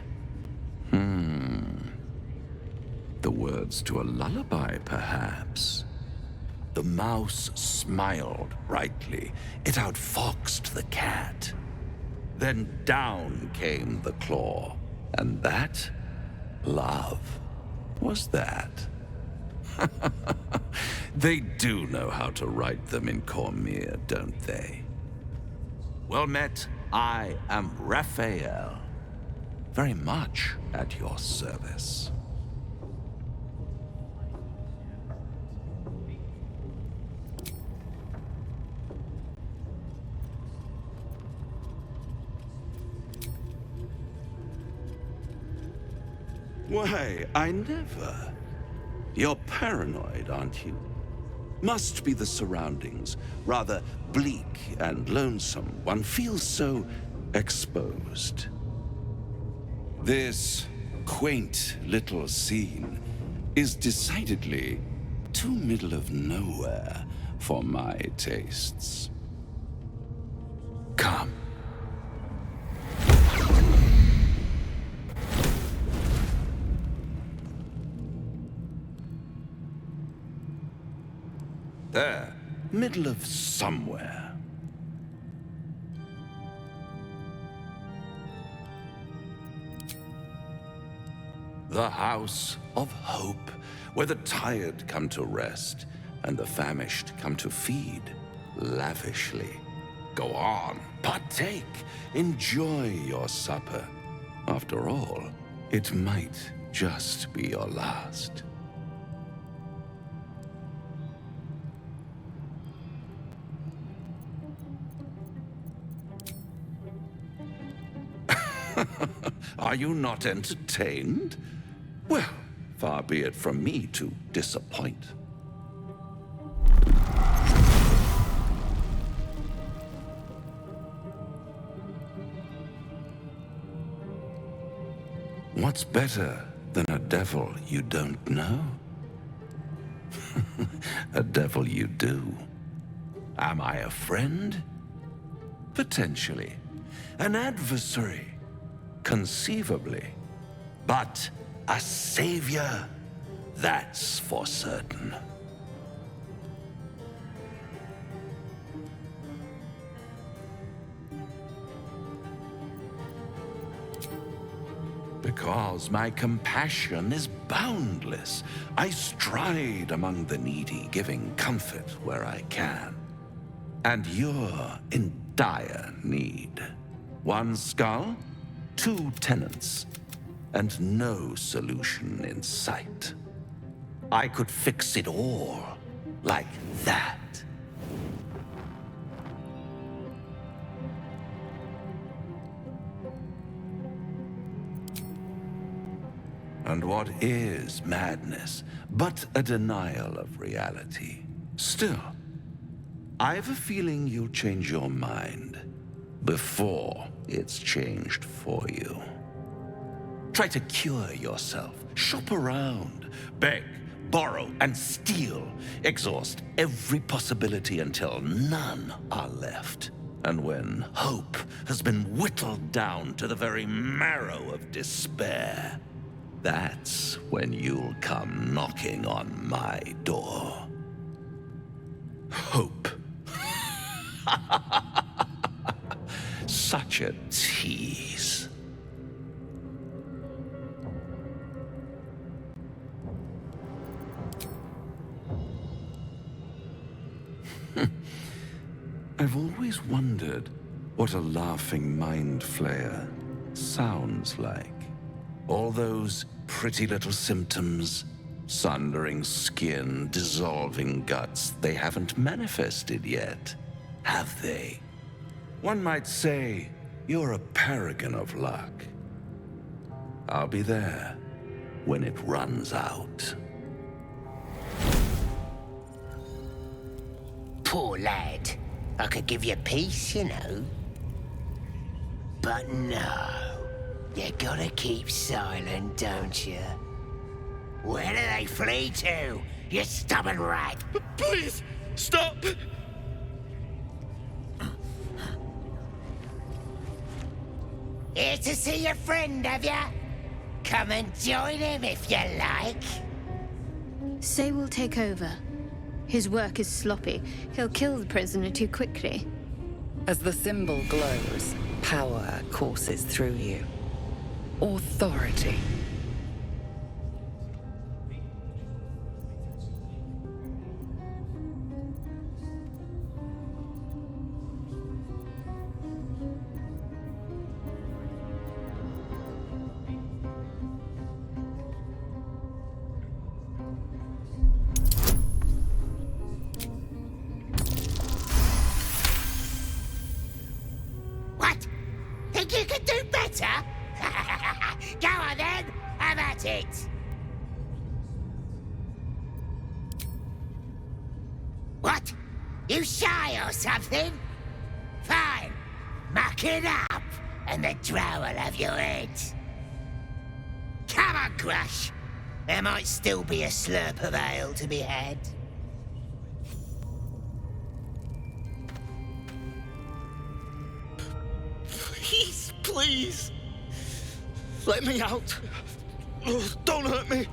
The words to a lullaby, perhaps. The mouse smiled brightly. It outfoxed the cat. Then down came the claw. And that, love, was that. They do know how to write them in Cormier, don't they? Well met, I am Raphael. Very much at your service. Why, I never. You're paranoid, aren't you? Must be the surroundings. Rather bleak and lonesome. One feels so exposed. This quaint little scene is decidedly too middle of nowhere for my tastes. Come. There, middle of somewhere. The House of Hope, where the tired come to rest and the famished come to feed lavishly. Go on, partake, enjoy your supper. After all, it might just be your last. Are you not entertained? Well, far be it from me to disappoint. What's better than a devil you don't know? A devil you do. Am I a friend? Potentially. An adversary? Conceivably. But a savior? That's for certain. Because my compassion is boundless. I stride among the needy, giving comfort where I can. And you're in dire need. 1 skull, 2 tenants, and no solution in sight. I could fix it all like that. And what is madness but a denial of reality? Still, I've a feeling you'll change your mind before it's changed for you. Try to cure yourself, shop around, beg, borrow, and steal. Exhaust every possibility until none are left. And when hope has been whittled down to the very marrow of despair, that's when you'll come knocking on my door. Hope. Such a tease. I've always wondered what a laughing mind flayer sounds like. All those pretty little symptoms, sundering skin, dissolving guts, they haven't manifested yet, have they? One might say you're a paragon of luck. I'll be there when it runs out. Poor lad. I could give you peace, you know. But no. You gotta keep silent, don't you? Where do they flee to, you stubborn rat? Please, stop! Here to see your friend, have ya? Come and join him if you like. Say we'll take over. His work is sloppy. He'll kill the prisoner too quickly. As the symbol glows, power courses through you. Authority. What? Think you could do better? Go on then, have at it! What? You shy or something? Fine, muck it up, and the drow will have your head. Come on, Crush. There might still be a slurp of ale to be had. Please, please. Let me out. Oh, don't hurt me.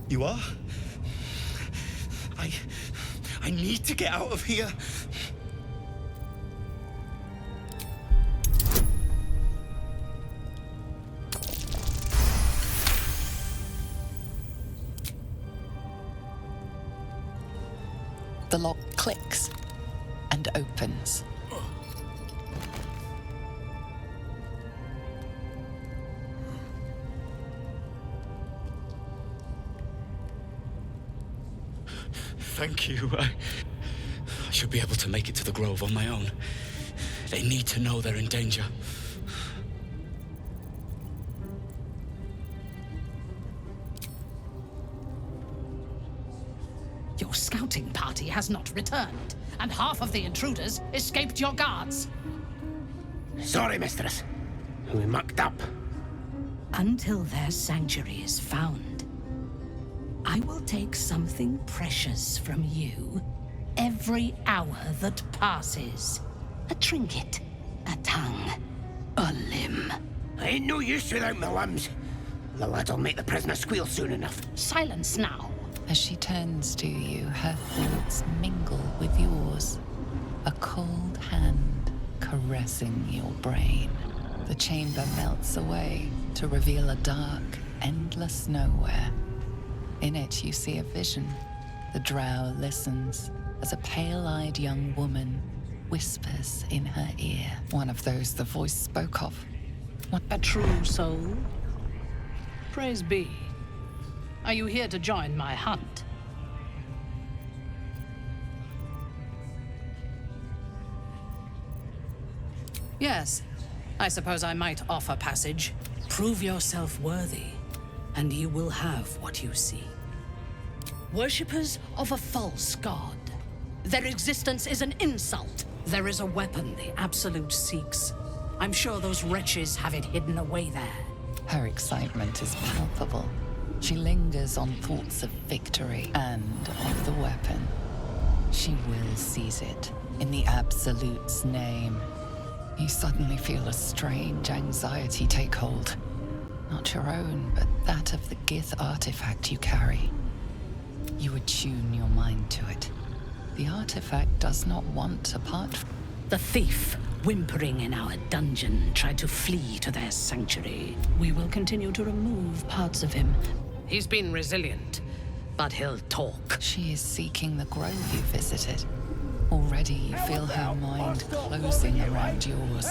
You are? I need to get out of here. The lock clicks and opens. Thank you. I should be able to make it to the Grove on my own. They need to know they're in danger. Your scouting party has not returned, and half of the intruders escaped your guards. Sorry, mistress. We mucked up. Until their sanctuary is found, I will take something precious from you every hour that passes. A trinket, a tongue, a limb. I ain't no use without my limbs. The lad'll make the prisoner squeal soon enough. Silence now. As she turns to you, her thoughts mingle with yours. A cold hand caressing your brain. The chamber melts away to reveal a dark, endless nowhere. In it, you see a vision. The drow listens, as a pale-eyed young woman whispers in her ear. One of those the voice spoke of. A true soul? Praise be. Are you here to join my hunt? Yes, I suppose I might offer passage. Prove yourself worthy, and you will have what you seek. Worshippers of a false god. Their existence is an insult. There is a weapon the Absolute seeks. I'm sure those wretches have it hidden away there. Her excitement is palpable. She lingers on thoughts of victory and of the weapon. She will seize it in the Absolute's name. You suddenly feel a strange anxiety take hold. Not your own, but that of the Gith artifact you carry. You attune your mind to it. The artifact does not want to part from... The thief, whimpering in our dungeon, tried to flee to their sanctuary. We will continue to remove parts of him. He's been resilient, but he'll talk. She is seeking the grove you visited. Already you feel her mind closing around yours.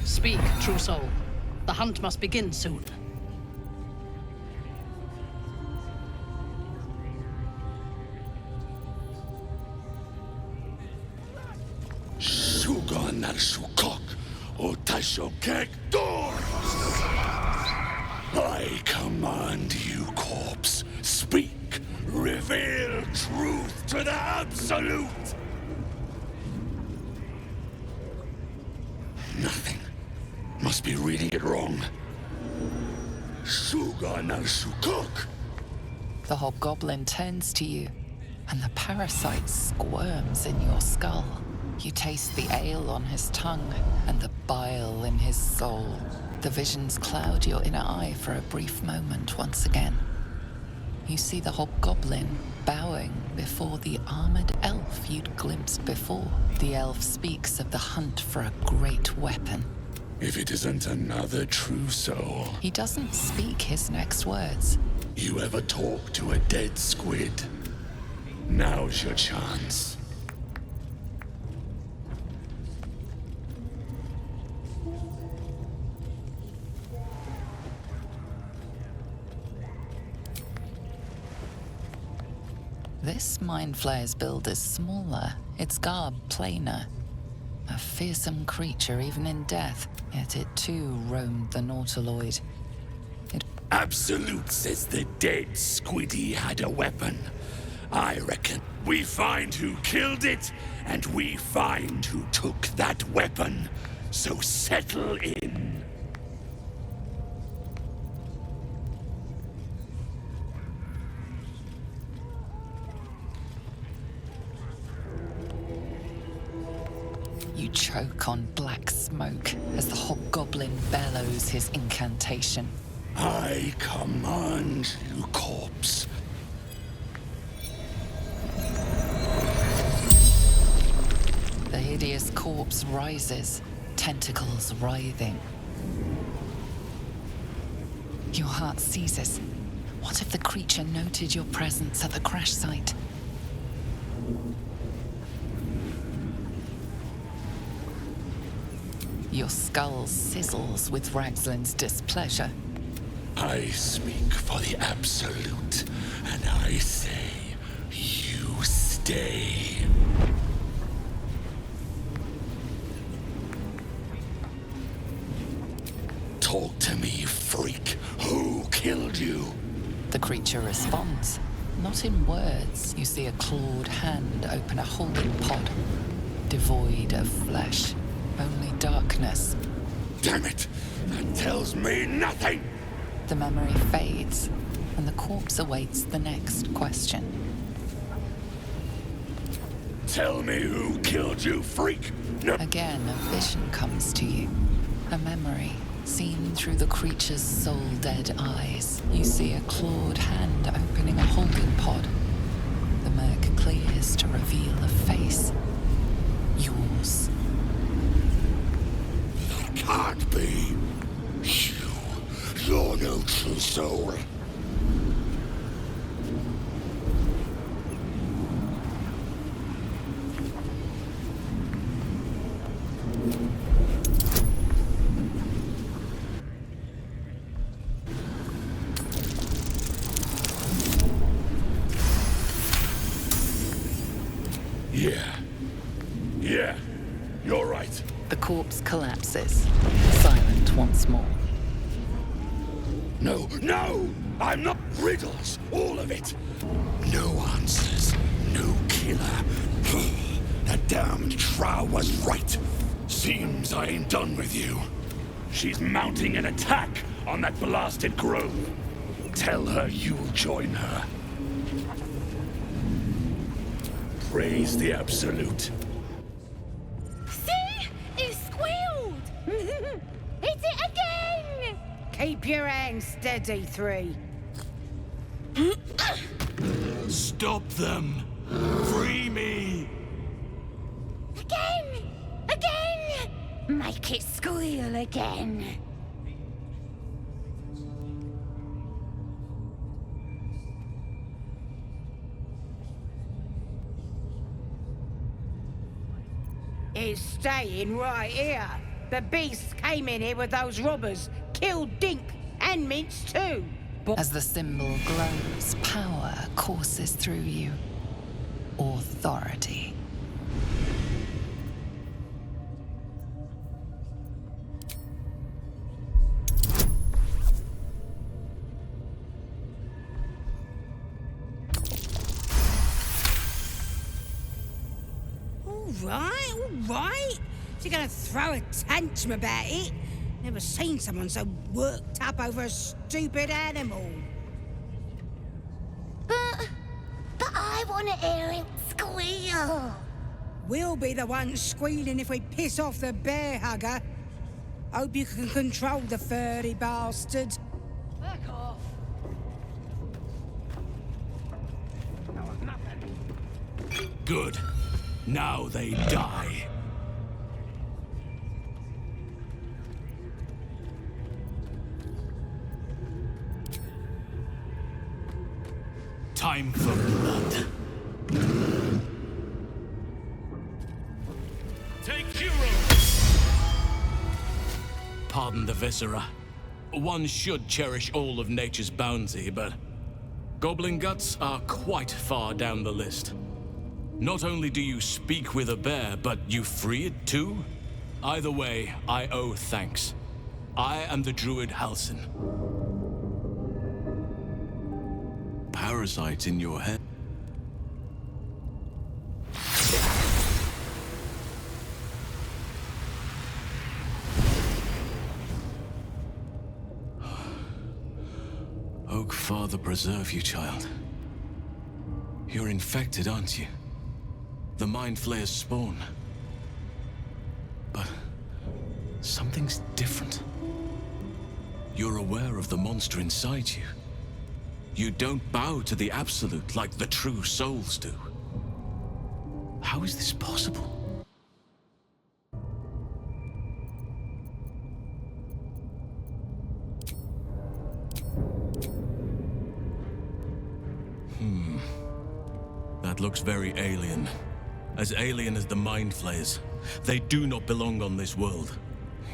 Speak, true soul. The hunt must begin soon. Shugon al Shukok, Otashokek Dor! I command you, corpse. Speak, reveal truth to the Absolute! Nothing. Must be reading it wrong. Shugon al Shukok! The hobgoblin turns to you, and the parasite squirms in your skull. You taste the ale on his tongue and the bile in his soul. The visions cloud your inner eye for a brief moment once again. You see the hobgoblin bowing before the armored elf you'd glimpsed before. The elf speaks of the hunt for a great weapon. If it isn't another true soul. He doesn't speak his next words. You ever talk to a dead squid? Now's your chance. This Mind Flayer's build is smaller, its garb plainer. A fearsome creature even in death, yet it too roamed the Nautiloid. Absolute says the dead squiddy had a weapon. I reckon we find who killed it, and we find who took that weapon. So settle in. You choke on black smoke as the hobgoblin bellows his incantation. I command you, corpse. The hideous corpse rises, tentacles writhing. Your heart seizes. What if the creature noted your presence at the crash site? Your skull sizzles with Ragslin's displeasure. I speak for the Absolute, and I say, you stay. Talk to me, freak. Who killed you? The creature responds. Not in words, you see a clawed hand open a holding pod. Devoid of flesh, only darkness. Damn it! That tells me nothing! The memory fades, and the corpse awaits the next question. Tell me who killed you, freak! No. Again, a vision comes to you. A memory, seen through the creature's soul-dead eyes. You see a clawed hand opening a holding pod. stomach clears to reveal a face. Yours. That can't be. You're no true soul. Yeah, you're right. The corpse collapses, silent once more. No, I'm not riddles, all of it. No answers, no killer. That damned Trow was right. Seems I ain't done with you. She's mounting an attack on that blasted grove. Tell her you'll join her. Praise the Absolute. See? He squealed! Hit it again! Keep your hands steady, 3. Stop them! Free me! Again! Again! Make it squeal again. It's staying right here. The beasts came in here with those robbers, killed Dink and Mince too. As the symbol glows, power courses through you. Authority. All right. If you're gonna throw a tantrum about it, never seen someone so worked up over a stupid animal. But I want to hear him squeal. We'll be the ones squealing if we piss off the bear hugger. Hope you can control the furry bastard. Back off. Good. Now they die. Time for blood. Take hero! Pardon the viscera. One should cherish all of nature's bounty, but goblin guts are quite far down the list. Not only do you speak with a bear, but you free it too? Either way, I owe thanks. I am the druid Halsin. Parasite in your head. Oak Father preserve you, child. You're infected, aren't you? The Mind Flayer's spawn. But something's different. You're aware of the monster inside you. You don't bow to the Absolute like the true souls do. How is this possible? That looks very alien. As alien as the Mind Flayers. They do not belong on this world.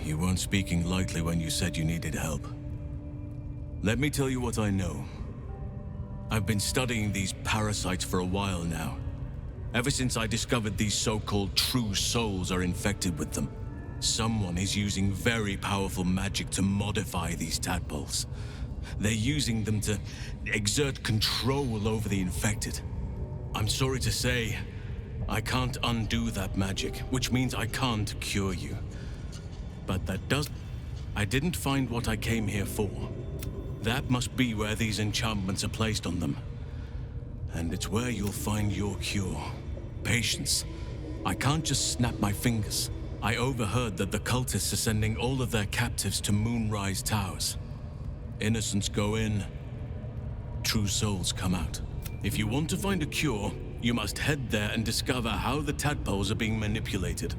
You weren't speaking lightly when you said you needed help. Let me tell you what I know. I've been studying these parasites for a while now. Ever since I discovered these so-called true souls are infected with them. Someone is using very powerful magic to modify these tadpoles. They're using them to exert control over the infected. I'm sorry to say, I can't undo that magic, which means I can't cure you. But that does... I didn't find what I came here for. That must be where these enchantments are placed on them. And it's where you'll find your cure. Patience. I can't just snap my fingers. I overheard that the cultists are sending all of their captives to Moonrise Towers. Innocents go in, true souls come out. If you want to find a cure, You must head there and discover how the tadpoles are being manipulated.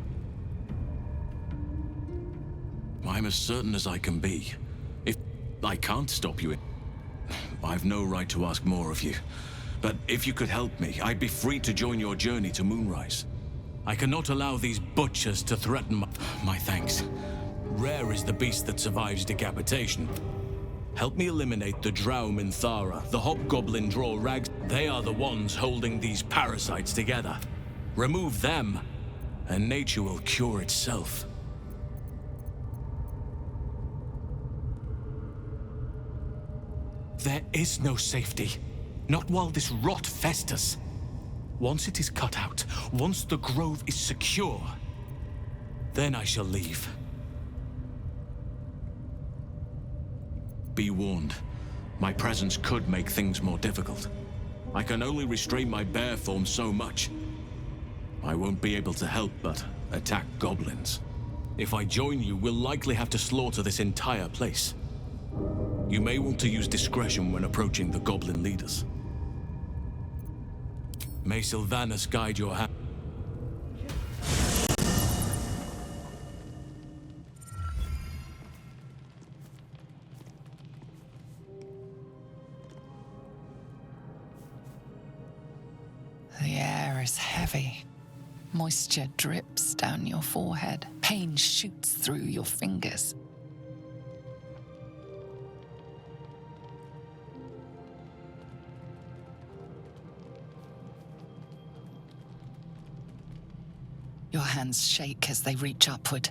I'm as certain as I can be. If I can't stop you, I've no right to ask more of you. But if you could help me, I'd be free to join your journey to Moonrise. I cannot allow these butchers to threaten my thanks. Rare is the beast that survives decapitation. Help me eliminate the Drow Minthara, the Hobgoblin Draw Rags. They are the ones holding these parasites together. Remove them, and nature will cure itself. There is no safety. Not while this rot festers. Once it is cut out, once the grove is secure, then I shall leave. Be warned. My presence could make things more difficult. I can only restrain my bear form so much. I won't be able to help but attack goblins. If I join you, we'll likely have to slaughter this entire place. You may want to use discretion when approaching the goblin leaders. May Sylvanas guide your hand. The air is heavy. Moisture drips down your forehead. Pain shoots through your fingers. Your hands shake as they reach upward.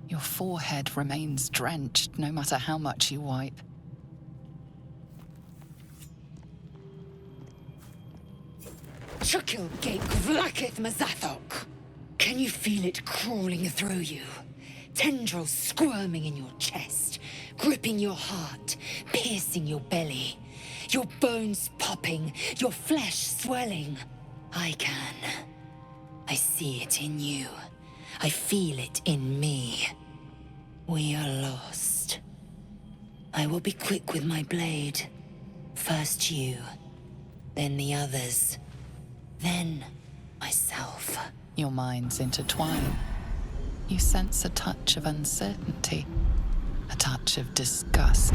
Your forehead remains drenched no matter how much you wipe. Chukil Gate Vlakith Mazathok. Can you feel it crawling through you? Tendrils squirming in your chest, gripping your heart, piercing your belly. Your bones popping, your flesh swelling. I can. I see it in you. I feel it in me. We are lost. I will be quick with my blade. First you, then the others, then myself. Your minds intertwine. You sense a touch of uncertainty, a touch of disgust.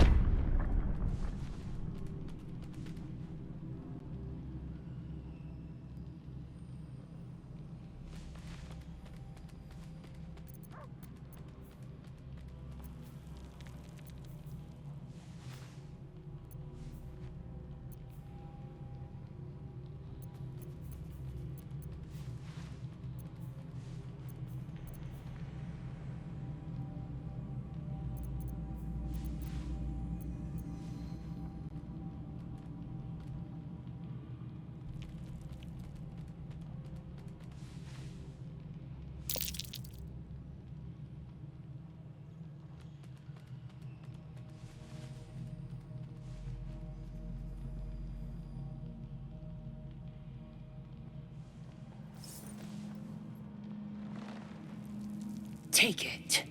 Take it.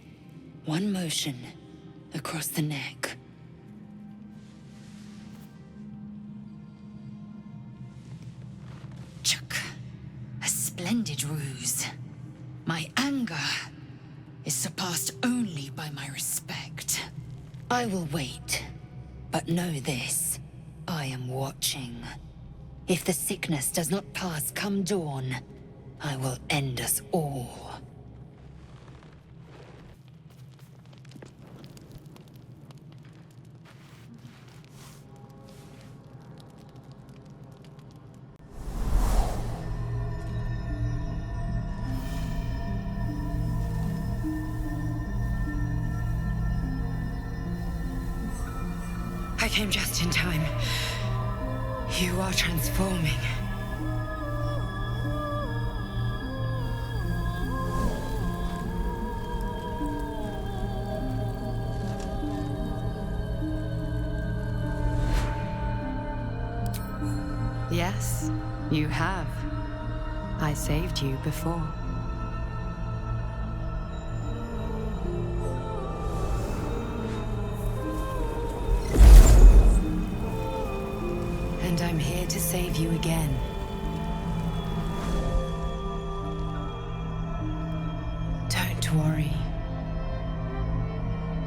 One motion across the neck. Chuk. A splendid ruse. My anger is surpassed only by my respect. I will wait, but know this. I am watching. If the sickness does not pass come dawn, I will end us all. I came just in time. You are transforming. Yes, you have. I saved you before. And I'm here to save you again. Don't worry.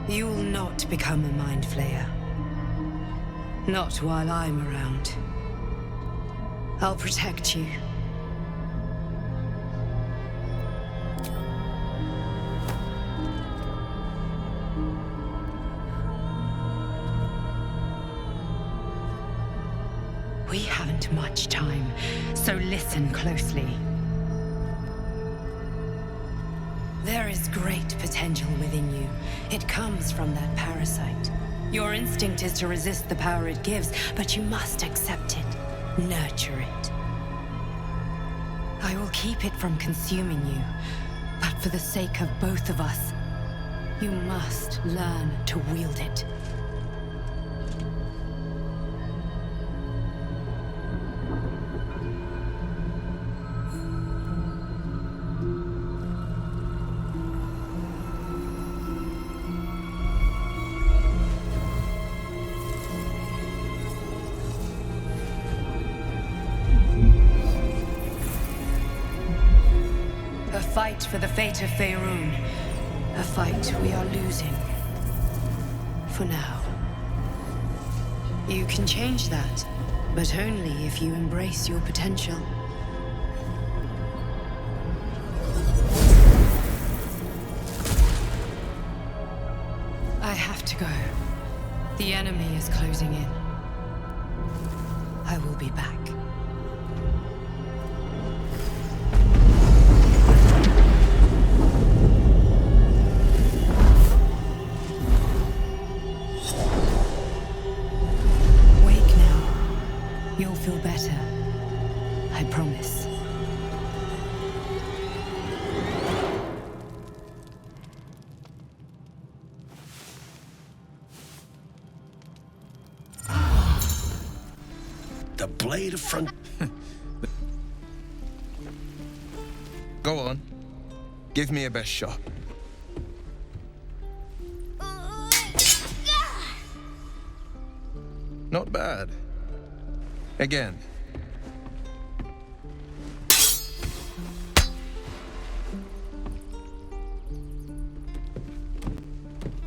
You will not become a Mind Flayer. Not while I'm around. I'll protect you. We haven't much time, so listen closely. There is great potential within you. It comes from that parasite. Your instinct is to resist the power it gives, but you must accept it, nurture it. I will keep it from consuming you, but for the sake of both of us, you must learn to wield it. A fight for the fate of Faerun. A fight we are losing. For now. You can change that, but only if you embrace your potential. I have to go. The enemy is closing in. I will be back. You'll feel better. I promise. The blade of front. Go on. Give me a best shot. Not bad. Again.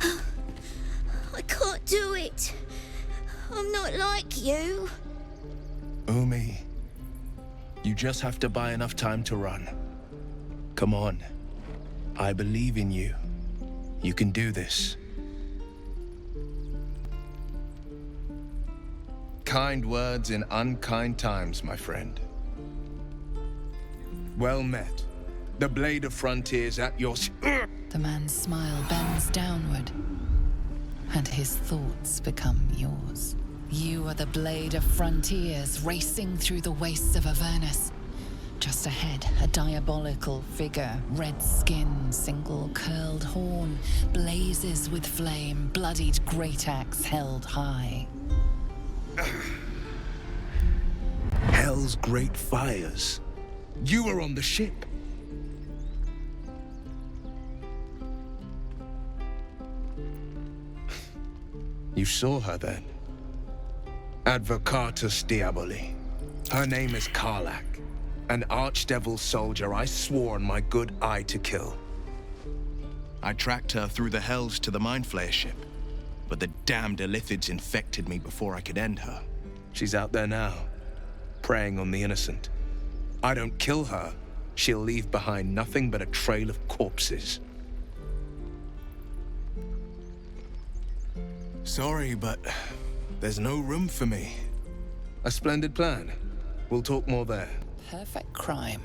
I can't do it. I'm not like you. Umi, you just have to buy enough time to run. Come on. I believe in you. You can do this. Kind words in unkind times, my friend. Well met. The blade of frontiers at your... The man's smile bends downward, and his thoughts become yours. You are the blade of frontiers racing through the wastes of Avernus. Just ahead, a diabolical figure, red skin, single curled horn, blazes with flame, bloodied great axe held high. Hell's great fires. You were on the ship. You saw her then. Advocatus Diaboli. Her name is Karlach, an archdevil soldier I swore on my good eye to kill. I tracked her through the hells to the Mind Flayer ship, but the damned Illithids infected me before I could end her. She's out there now, preying on the innocent. I don't kill her, she'll leave behind nothing but a trail of corpses. Sorry, but there's no room for me. A splendid plan. We'll talk more there. Perfect crime.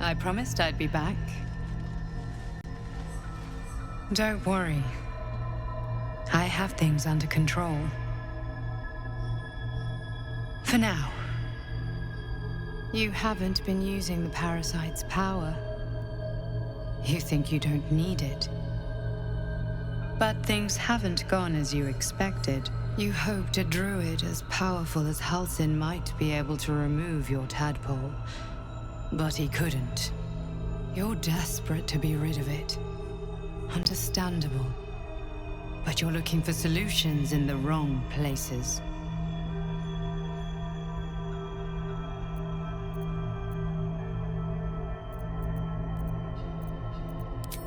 I promised I'd be back. Don't worry. I have things under control. For now. You haven't been using the parasite's power. You think you don't need it. But things haven't gone as you expected. You hoped a druid as powerful as Halsin might be able to remove your tadpole. But he couldn't. You're desperate to be rid of it. Understandable. But you're looking for solutions in the wrong places.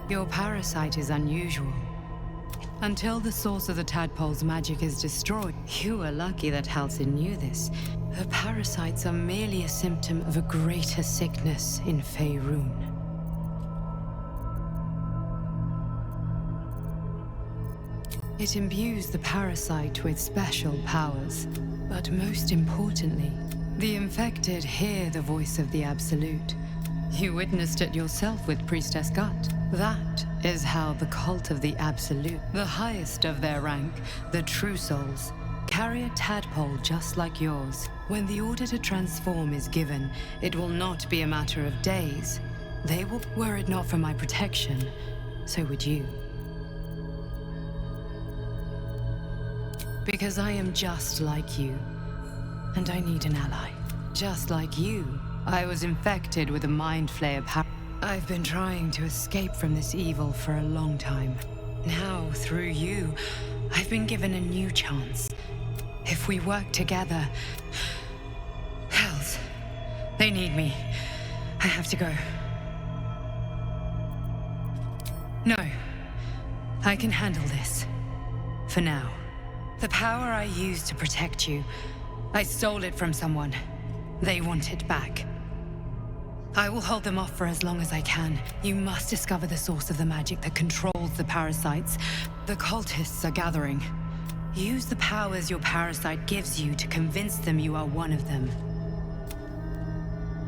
Your parasite is unusual. Until the source of the tadpole's magic is destroyed, you are lucky that Halsin knew this. The parasites are merely a symptom of a greater sickness in Faerun. It imbues the parasite with special powers. But most importantly, the infected hear the voice of the Absolute. You witnessed it yourself with Priestess Gut. That is how the cult of the Absolute, the highest of their rank, the True Souls, carry a tadpole just like yours. When the order to transform is given, it will not be a matter of days. They will, were it not for my protection, so would you. Because I am just like you, and I need an ally. Just like you, I was infected with a Mind Flayer power. I've been trying to escape from this evil for a long time. Now, through you, I've been given a new chance. If we work together... Hells, they need me. I have to go. No, I can handle this. For now. The power I used to protect you, I stole it from someone. They want it back. I will hold them off for as long as I can. You must discover the source of the magic that controls the parasites. The cultists are gathering. Use the powers your parasite gives you to convince them you are one of them.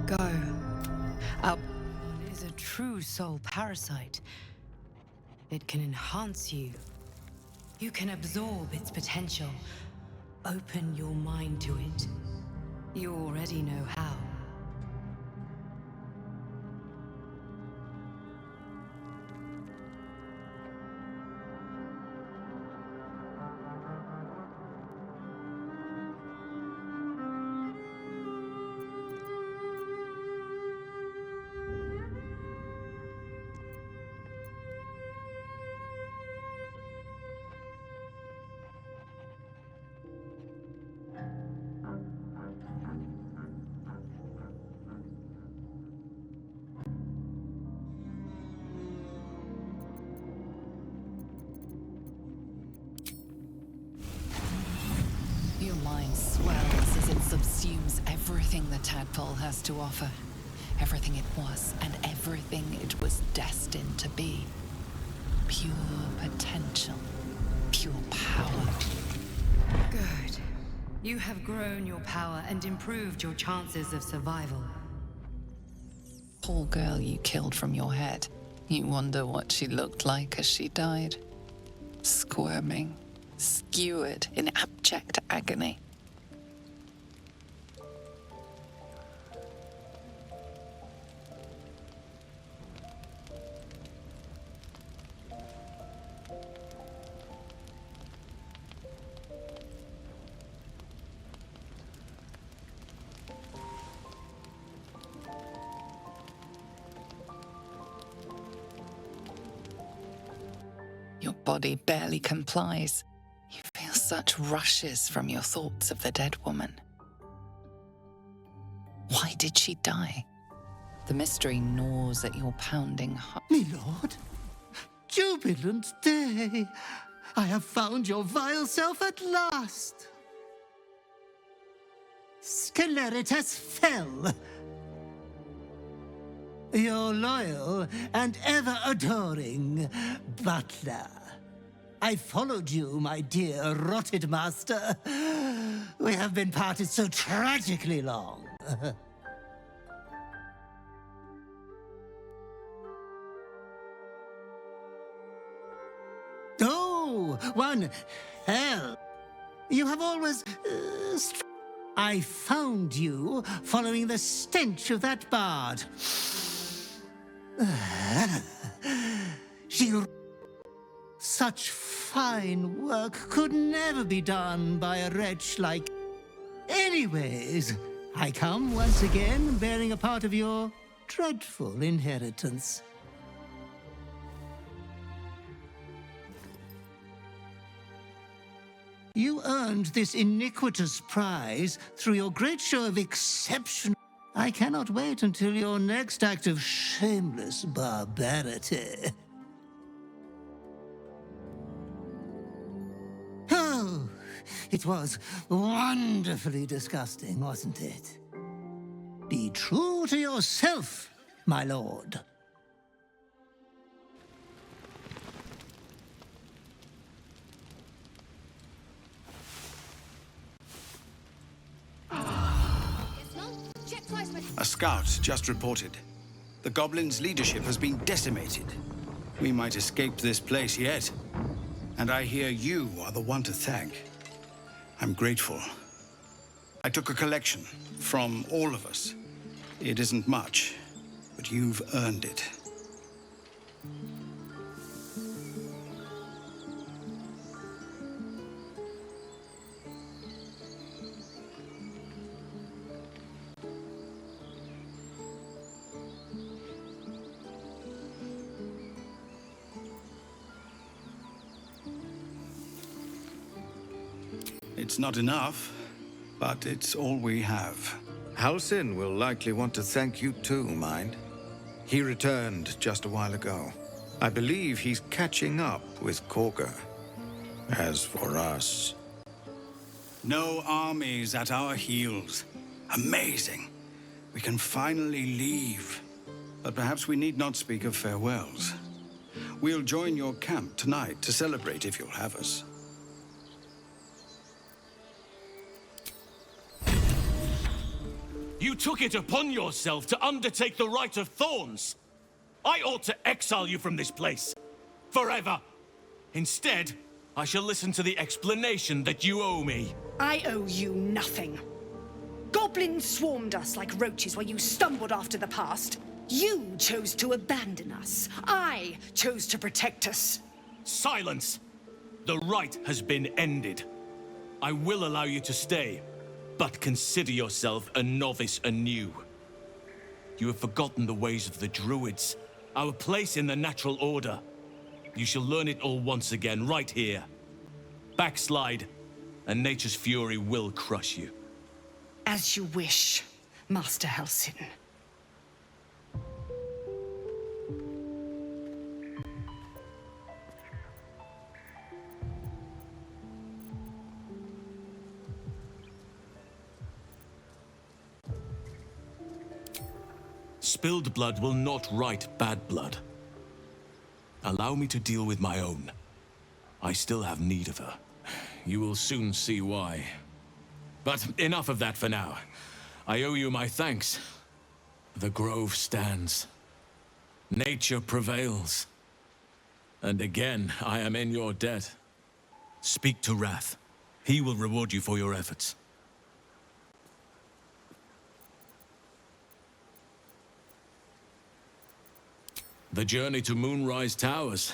Go. Our one is a true soul parasite. It can enhance you. You can absorb its potential. Open your mind to it. You already know how. Your mind swells as it subsumes everything the tadpole has to offer. Everything it was and everything it was destined to be. Pure potential. Pure power. Good. You have grown your power and improved your chances of survival. Poor girl you killed from your head. You wonder what she looked like as she died. Squirming, skewered in abject agony. Your body barely complies. You feel such rushes from your thoughts of the dead woman. Why did she die? The mystery gnaws at your pounding heart. My lord, jubilant day! I have found your vile self at last! Sceleritas fell! Your loyal and ever-adoring butler. I followed you, my dear rotted master. We have been parted so tragically long. one hell. You have always... I found you following the stench of that bard. Such fine work could never be done by a wretch like... Anyways, I come once again bearing a part of your dreadful inheritance. You earned this iniquitous prize through your great show of exception. I cannot wait until your next act of shameless barbarity. Oh, it was wonderfully disgusting, wasn't it? Be true to yourself, my lord. A scout just reported. The goblins' leadership has been decimated. We might escape this place yet. And I hear you are the one to thank. I'm grateful. I took a collection from all of us. It isn't much, but you've earned it. It's not enough, but it's all we have. Halsin will likely want to thank you too, mind. He returned just a while ago. I believe he's catching up with Korga. As for us... No armies at our heels. Amazing. We can finally leave. But perhaps we need not speak of farewells. We'll join your camp tonight to celebrate if you'll have us. You took it upon yourself to undertake the Rite of Thorns. I ought to exile you from this place. Forever. Instead, I shall listen to the explanation that you owe me. I owe you nothing. Goblins swarmed us like roaches while you stumbled after the past. You chose to abandon us. I chose to protect us. Silence! The rite has been ended. I will allow you to stay. But consider yourself a novice anew. You have forgotten the ways of the Druids, our place in the natural order. You shall learn it all once again, right here. Backslide, and nature's fury will crush you. As you wish, Master Halsin. Spilled blood will not right bad blood. Allow me to deal with my own. I still have need of her. You will soon see why. But enough of that for now. I owe you my thanks. The grove stands. Nature prevails. And again, I am in your debt. Speak to Wrath. He will reward you for your efforts. The journey to Moonrise Towers,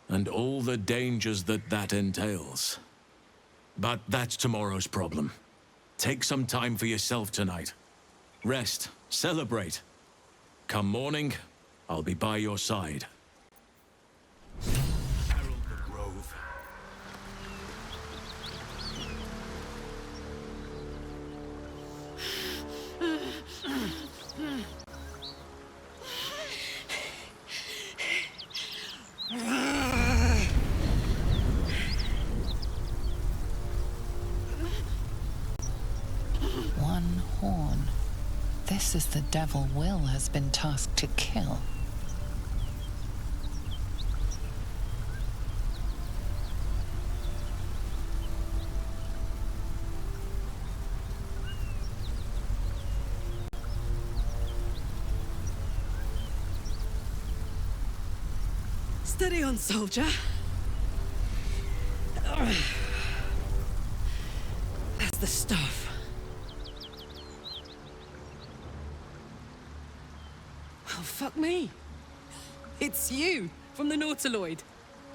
and all the dangers that entails. But that's tomorrow's problem. Take some time for yourself tonight. Rest, celebrate. Come morning, I'll be by your side. Herald the Grove. One horn. This is the devil Will has been tasked to kill. Steady on, soldier. That's the stuff. Oh, fuck me. It's you, from the Nautiloid.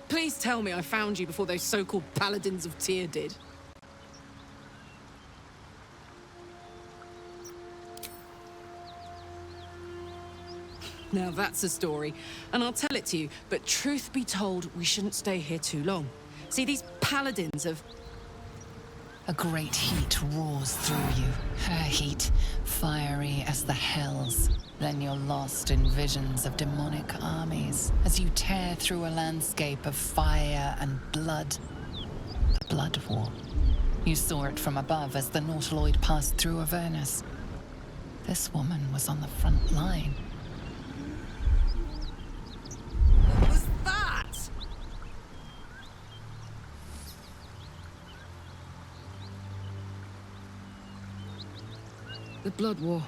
Please tell me I found you before those so-called Paladins of Tyr did. Now that's a story, and I'll tell it to you, but truth be told, we shouldn't stay here too long. See, these Paladins have... A great heat roars through you, her heat, fiery as the hells. Then you're lost in visions of demonic armies as you tear through a landscape of fire and blood. The Blood War. You saw it from above as the Nautiloid passed through Avernus. This woman was on the front line. What was that? The Blood War.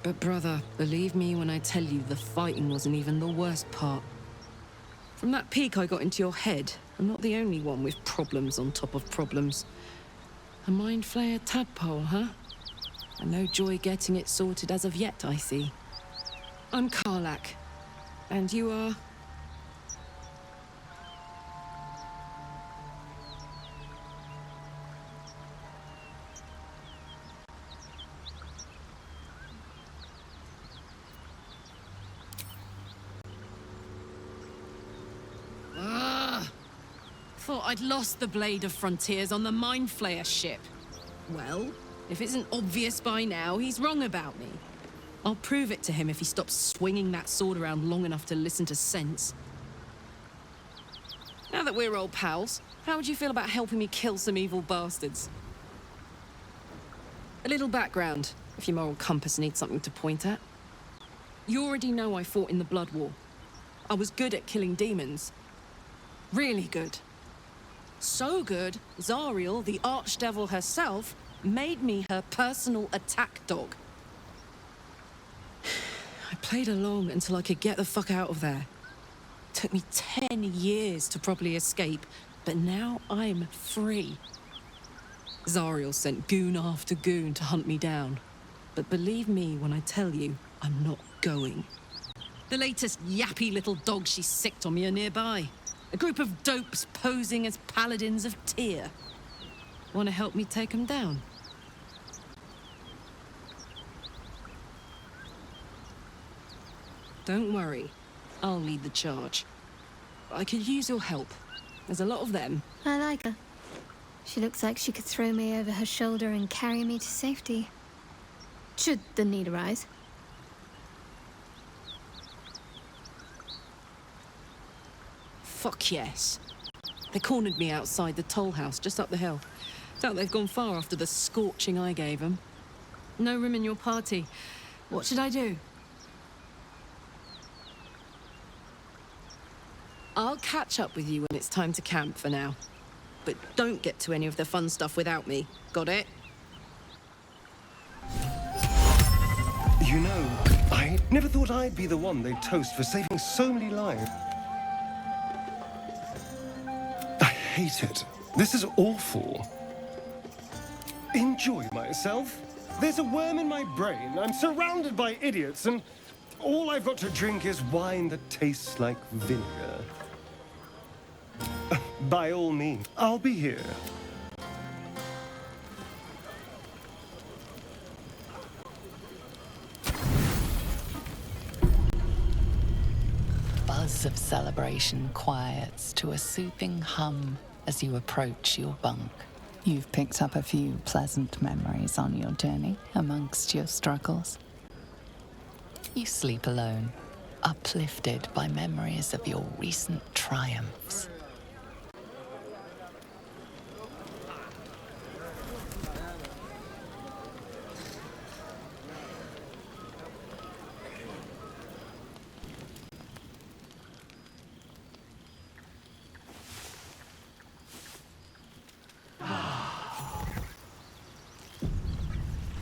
But brother, believe me when I tell you the fighting wasn't even the worst part. From that peak I got into your head, I'm not the only one with problems on top of problems. A mind flayer tadpole, huh? And no joy getting it sorted as of yet, I see. I'm Karlach. And you are? Thought I'd lost the Blade of Frontiers on the Mind Flayer ship. Well, if it isn't obvious by now, he's wrong about me. I'll prove it to him if he stops swinging that sword around long enough to listen to sense. Now that we're old pals, how would you feel about helping me kill some evil bastards? A little background, if your moral compass needs something to point at. You already know I fought in the Blood War. I was good at killing demons. Really good. So good, Zariel, the Archdevil herself, made me her personal attack dog. I played along until I could get the fuck out of there. Took me 10 years to properly escape, but now I'm free. Zariel sent goon after goon to hunt me down. But believe me when I tell you, I'm not going. The latest yappy little dogs she sicked on me are nearby. A group of dopes posing as Paladins of Tyr. Want to help me take them down? Don't worry. I'll lead the charge. I could use your help. There's a lot of them. I like her. She looks like she could throw me over her shoulder and carry me to safety. Should the need arise. Fuck yes. They cornered me outside the toll house just up the hill. Doubt they've gone far after the scorching I gave them. No room in your party. What should I do? I'll catch up with you when it's time to camp for now. But don't get to any of the fun stuff without me. Got it? You know, I never thought I'd be the one they'd toast for saving so many lives. I hate it. This is awful. Enjoy myself. There's a worm in my brain. I'm surrounded by idiots, and all I've got to drink is wine that tastes like vinegar. By all means, I'll be here. Buzz of celebration quiets to a soothing hum as you approach your bunk. You've picked up a few pleasant memories on your journey amongst your struggles. You sleep alone, uplifted by memories of your recent triumphs.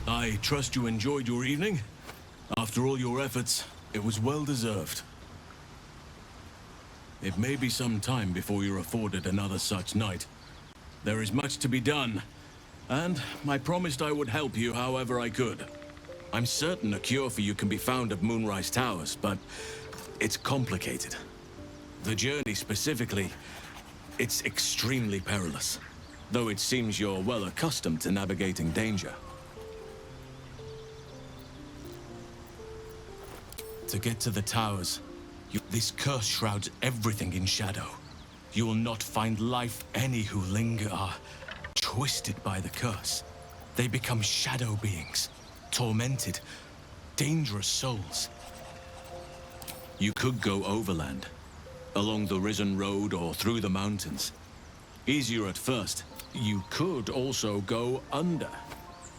I trust you enjoyed your evening. After all your efforts, it was well deserved. It may be some time before you're afforded another such night. There is much to be done, and I promised I would help you however I could. I'm certain a cure for you can be found at Moonrise Towers, but it's complicated. The journey specifically, it's extremely perilous, though it seems you're well accustomed to navigating danger. To get to the towers, this curse shrouds everything in shadow. You will not find life. Any who linger are twisted by the curse. They become shadow beings, tormented, dangerous souls. You could go overland, along the Risen Road or through the mountains. Easier at first. You could also go under.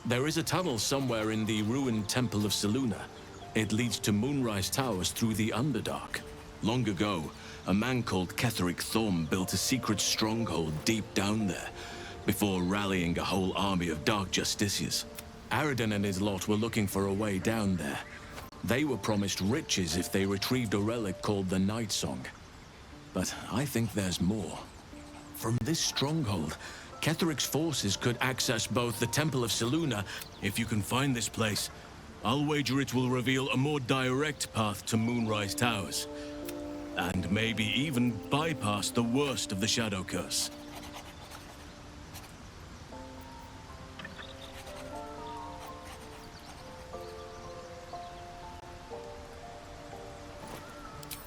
There is a tunnel somewhere in the ruined Temple of Selûne. It leads to Moonrise Towers through the Underdark. Long ago, a man called Ketheric Thorm built a secret stronghold deep down there, before rallying a whole army of Dark Justiciars. Aradin and his lot were looking for a way down there. They were promised riches if they retrieved a relic called the Night Song. But I think there's more. From this stronghold, Ketheric's forces could access both the Temple of Selûne. If you can find this place, I'll wager it will reveal a more direct path to Moonrise Towers. And maybe even bypass the worst of the Shadow Curse.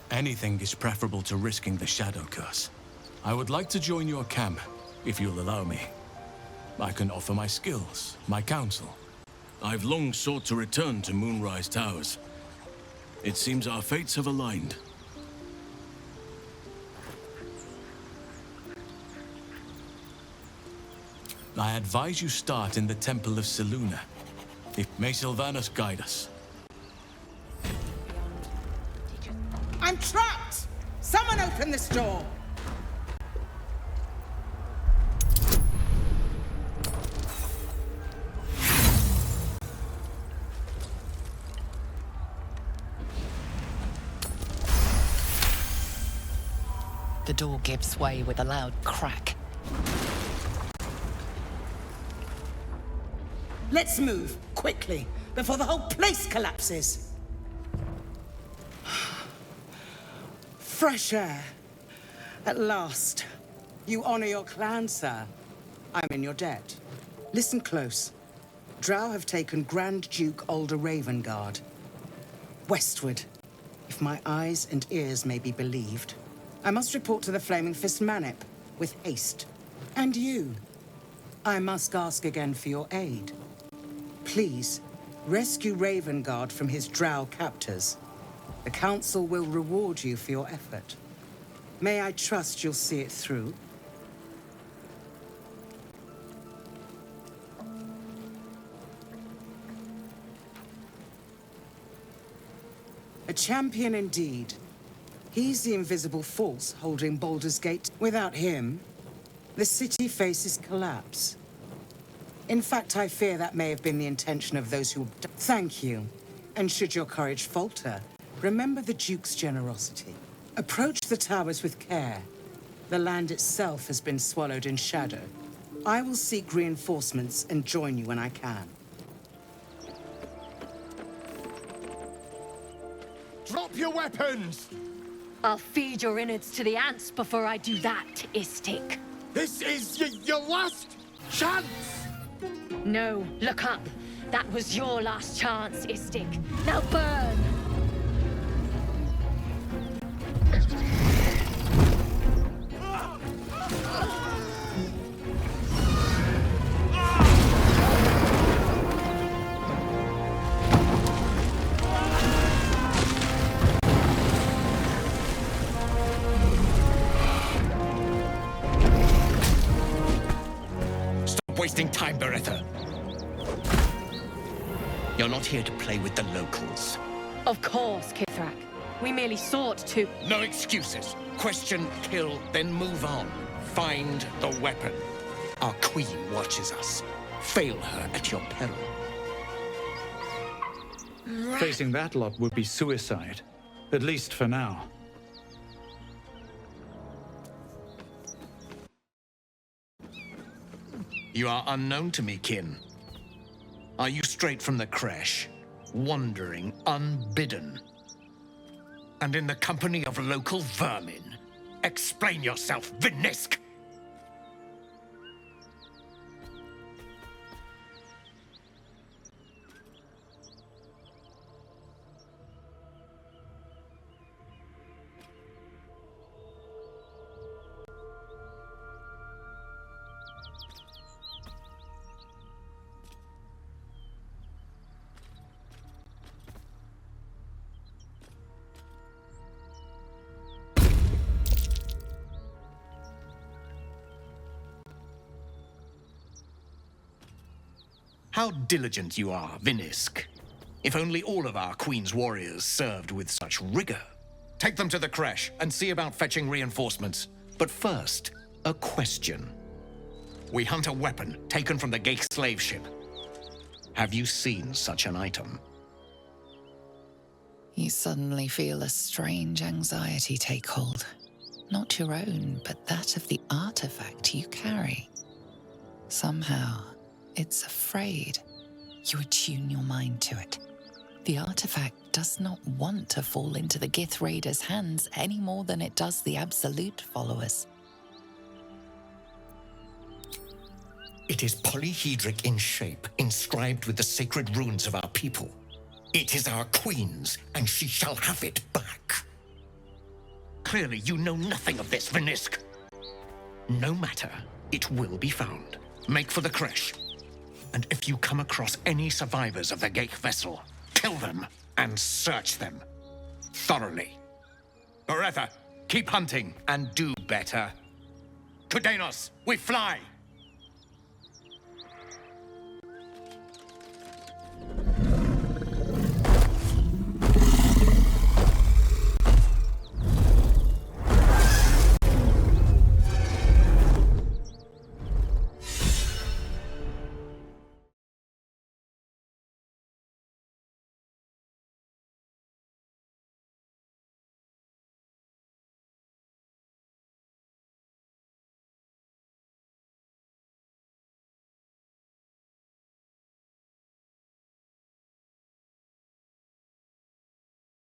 Anything is preferable to risking the Shadow Curse. I would like to join your camp, if you'll allow me. I can offer my skills, my counsel. I've long sought to return to Moonrise Towers. It seems our fates have aligned. I advise you start in the Temple of Selûne. May Sylvanus guide us. I'm trapped! Someone open this door! The door gives way with a loud crack. Let's move, quickly, before the whole place collapses. Fresh air. At last. You honor your clan, sir. I'm in your debt. Listen close. Drow have taken Grand Duke Ulder Ravengard. Westward, if my eyes and ears may be believed. I must report to the Flaming Fist Manip, with haste. And you. I must ask again for your aid. Please, rescue Ravengard from his drow captors. The Council will reward you for your effort. May I trust you'll see it through? A champion indeed. He's the invisible force holding Baldur's Gate. Without him, the city faces collapse. In fact, I fear that may have been the intention of those who... Thank you. And should your courage falter, remember the Duke's generosity. Approach the towers with care. The land itself has been swallowed in shadow. I will seek reinforcements and join you when I can. Drop your weapons! I'll feed your innards to the ants before I do that, Istik. This is your last chance! No, look up. That was your last chance, Istik. Now burn! Wasting time, Beretta. You're not here to play with the locals. Of course, Kithrak. We merely sought to... No excuses. Question, kill, then move on. Find the weapon. Our queen watches us. Fail her at your peril. Facing that lot would be suicide. At least for now. You are unknown to me, kin. Are you straight from the creche, wandering unbidden? And in the company of local vermin? Explain yourself, Vinisk! How diligent you are, Vinisk. If only all of our Queen's warriors served with such rigor. Take them to the creche and see about fetching reinforcements. But first, a question. We hunt a weapon taken from the Geich slave ship. Have you seen such an item? You suddenly feel a strange anxiety take hold. Not your own, but that of the artifact you carry. Somehow, it's afraid. You attune your mind to it. The artifact does not want to fall into the Gith Raiders' hands any more than it does the Absolute followers. It is polyhedric in shape, inscribed with the sacred runes of our people. It is our Queen's, and she shall have it back. Clearly, you know nothing of this, Vinisk. No matter, it will be found. Make for the creche. And if you come across any survivors of the Geich vessel, kill them and search them thoroughly. Beretta, keep hunting and do better. To Danos, we fly!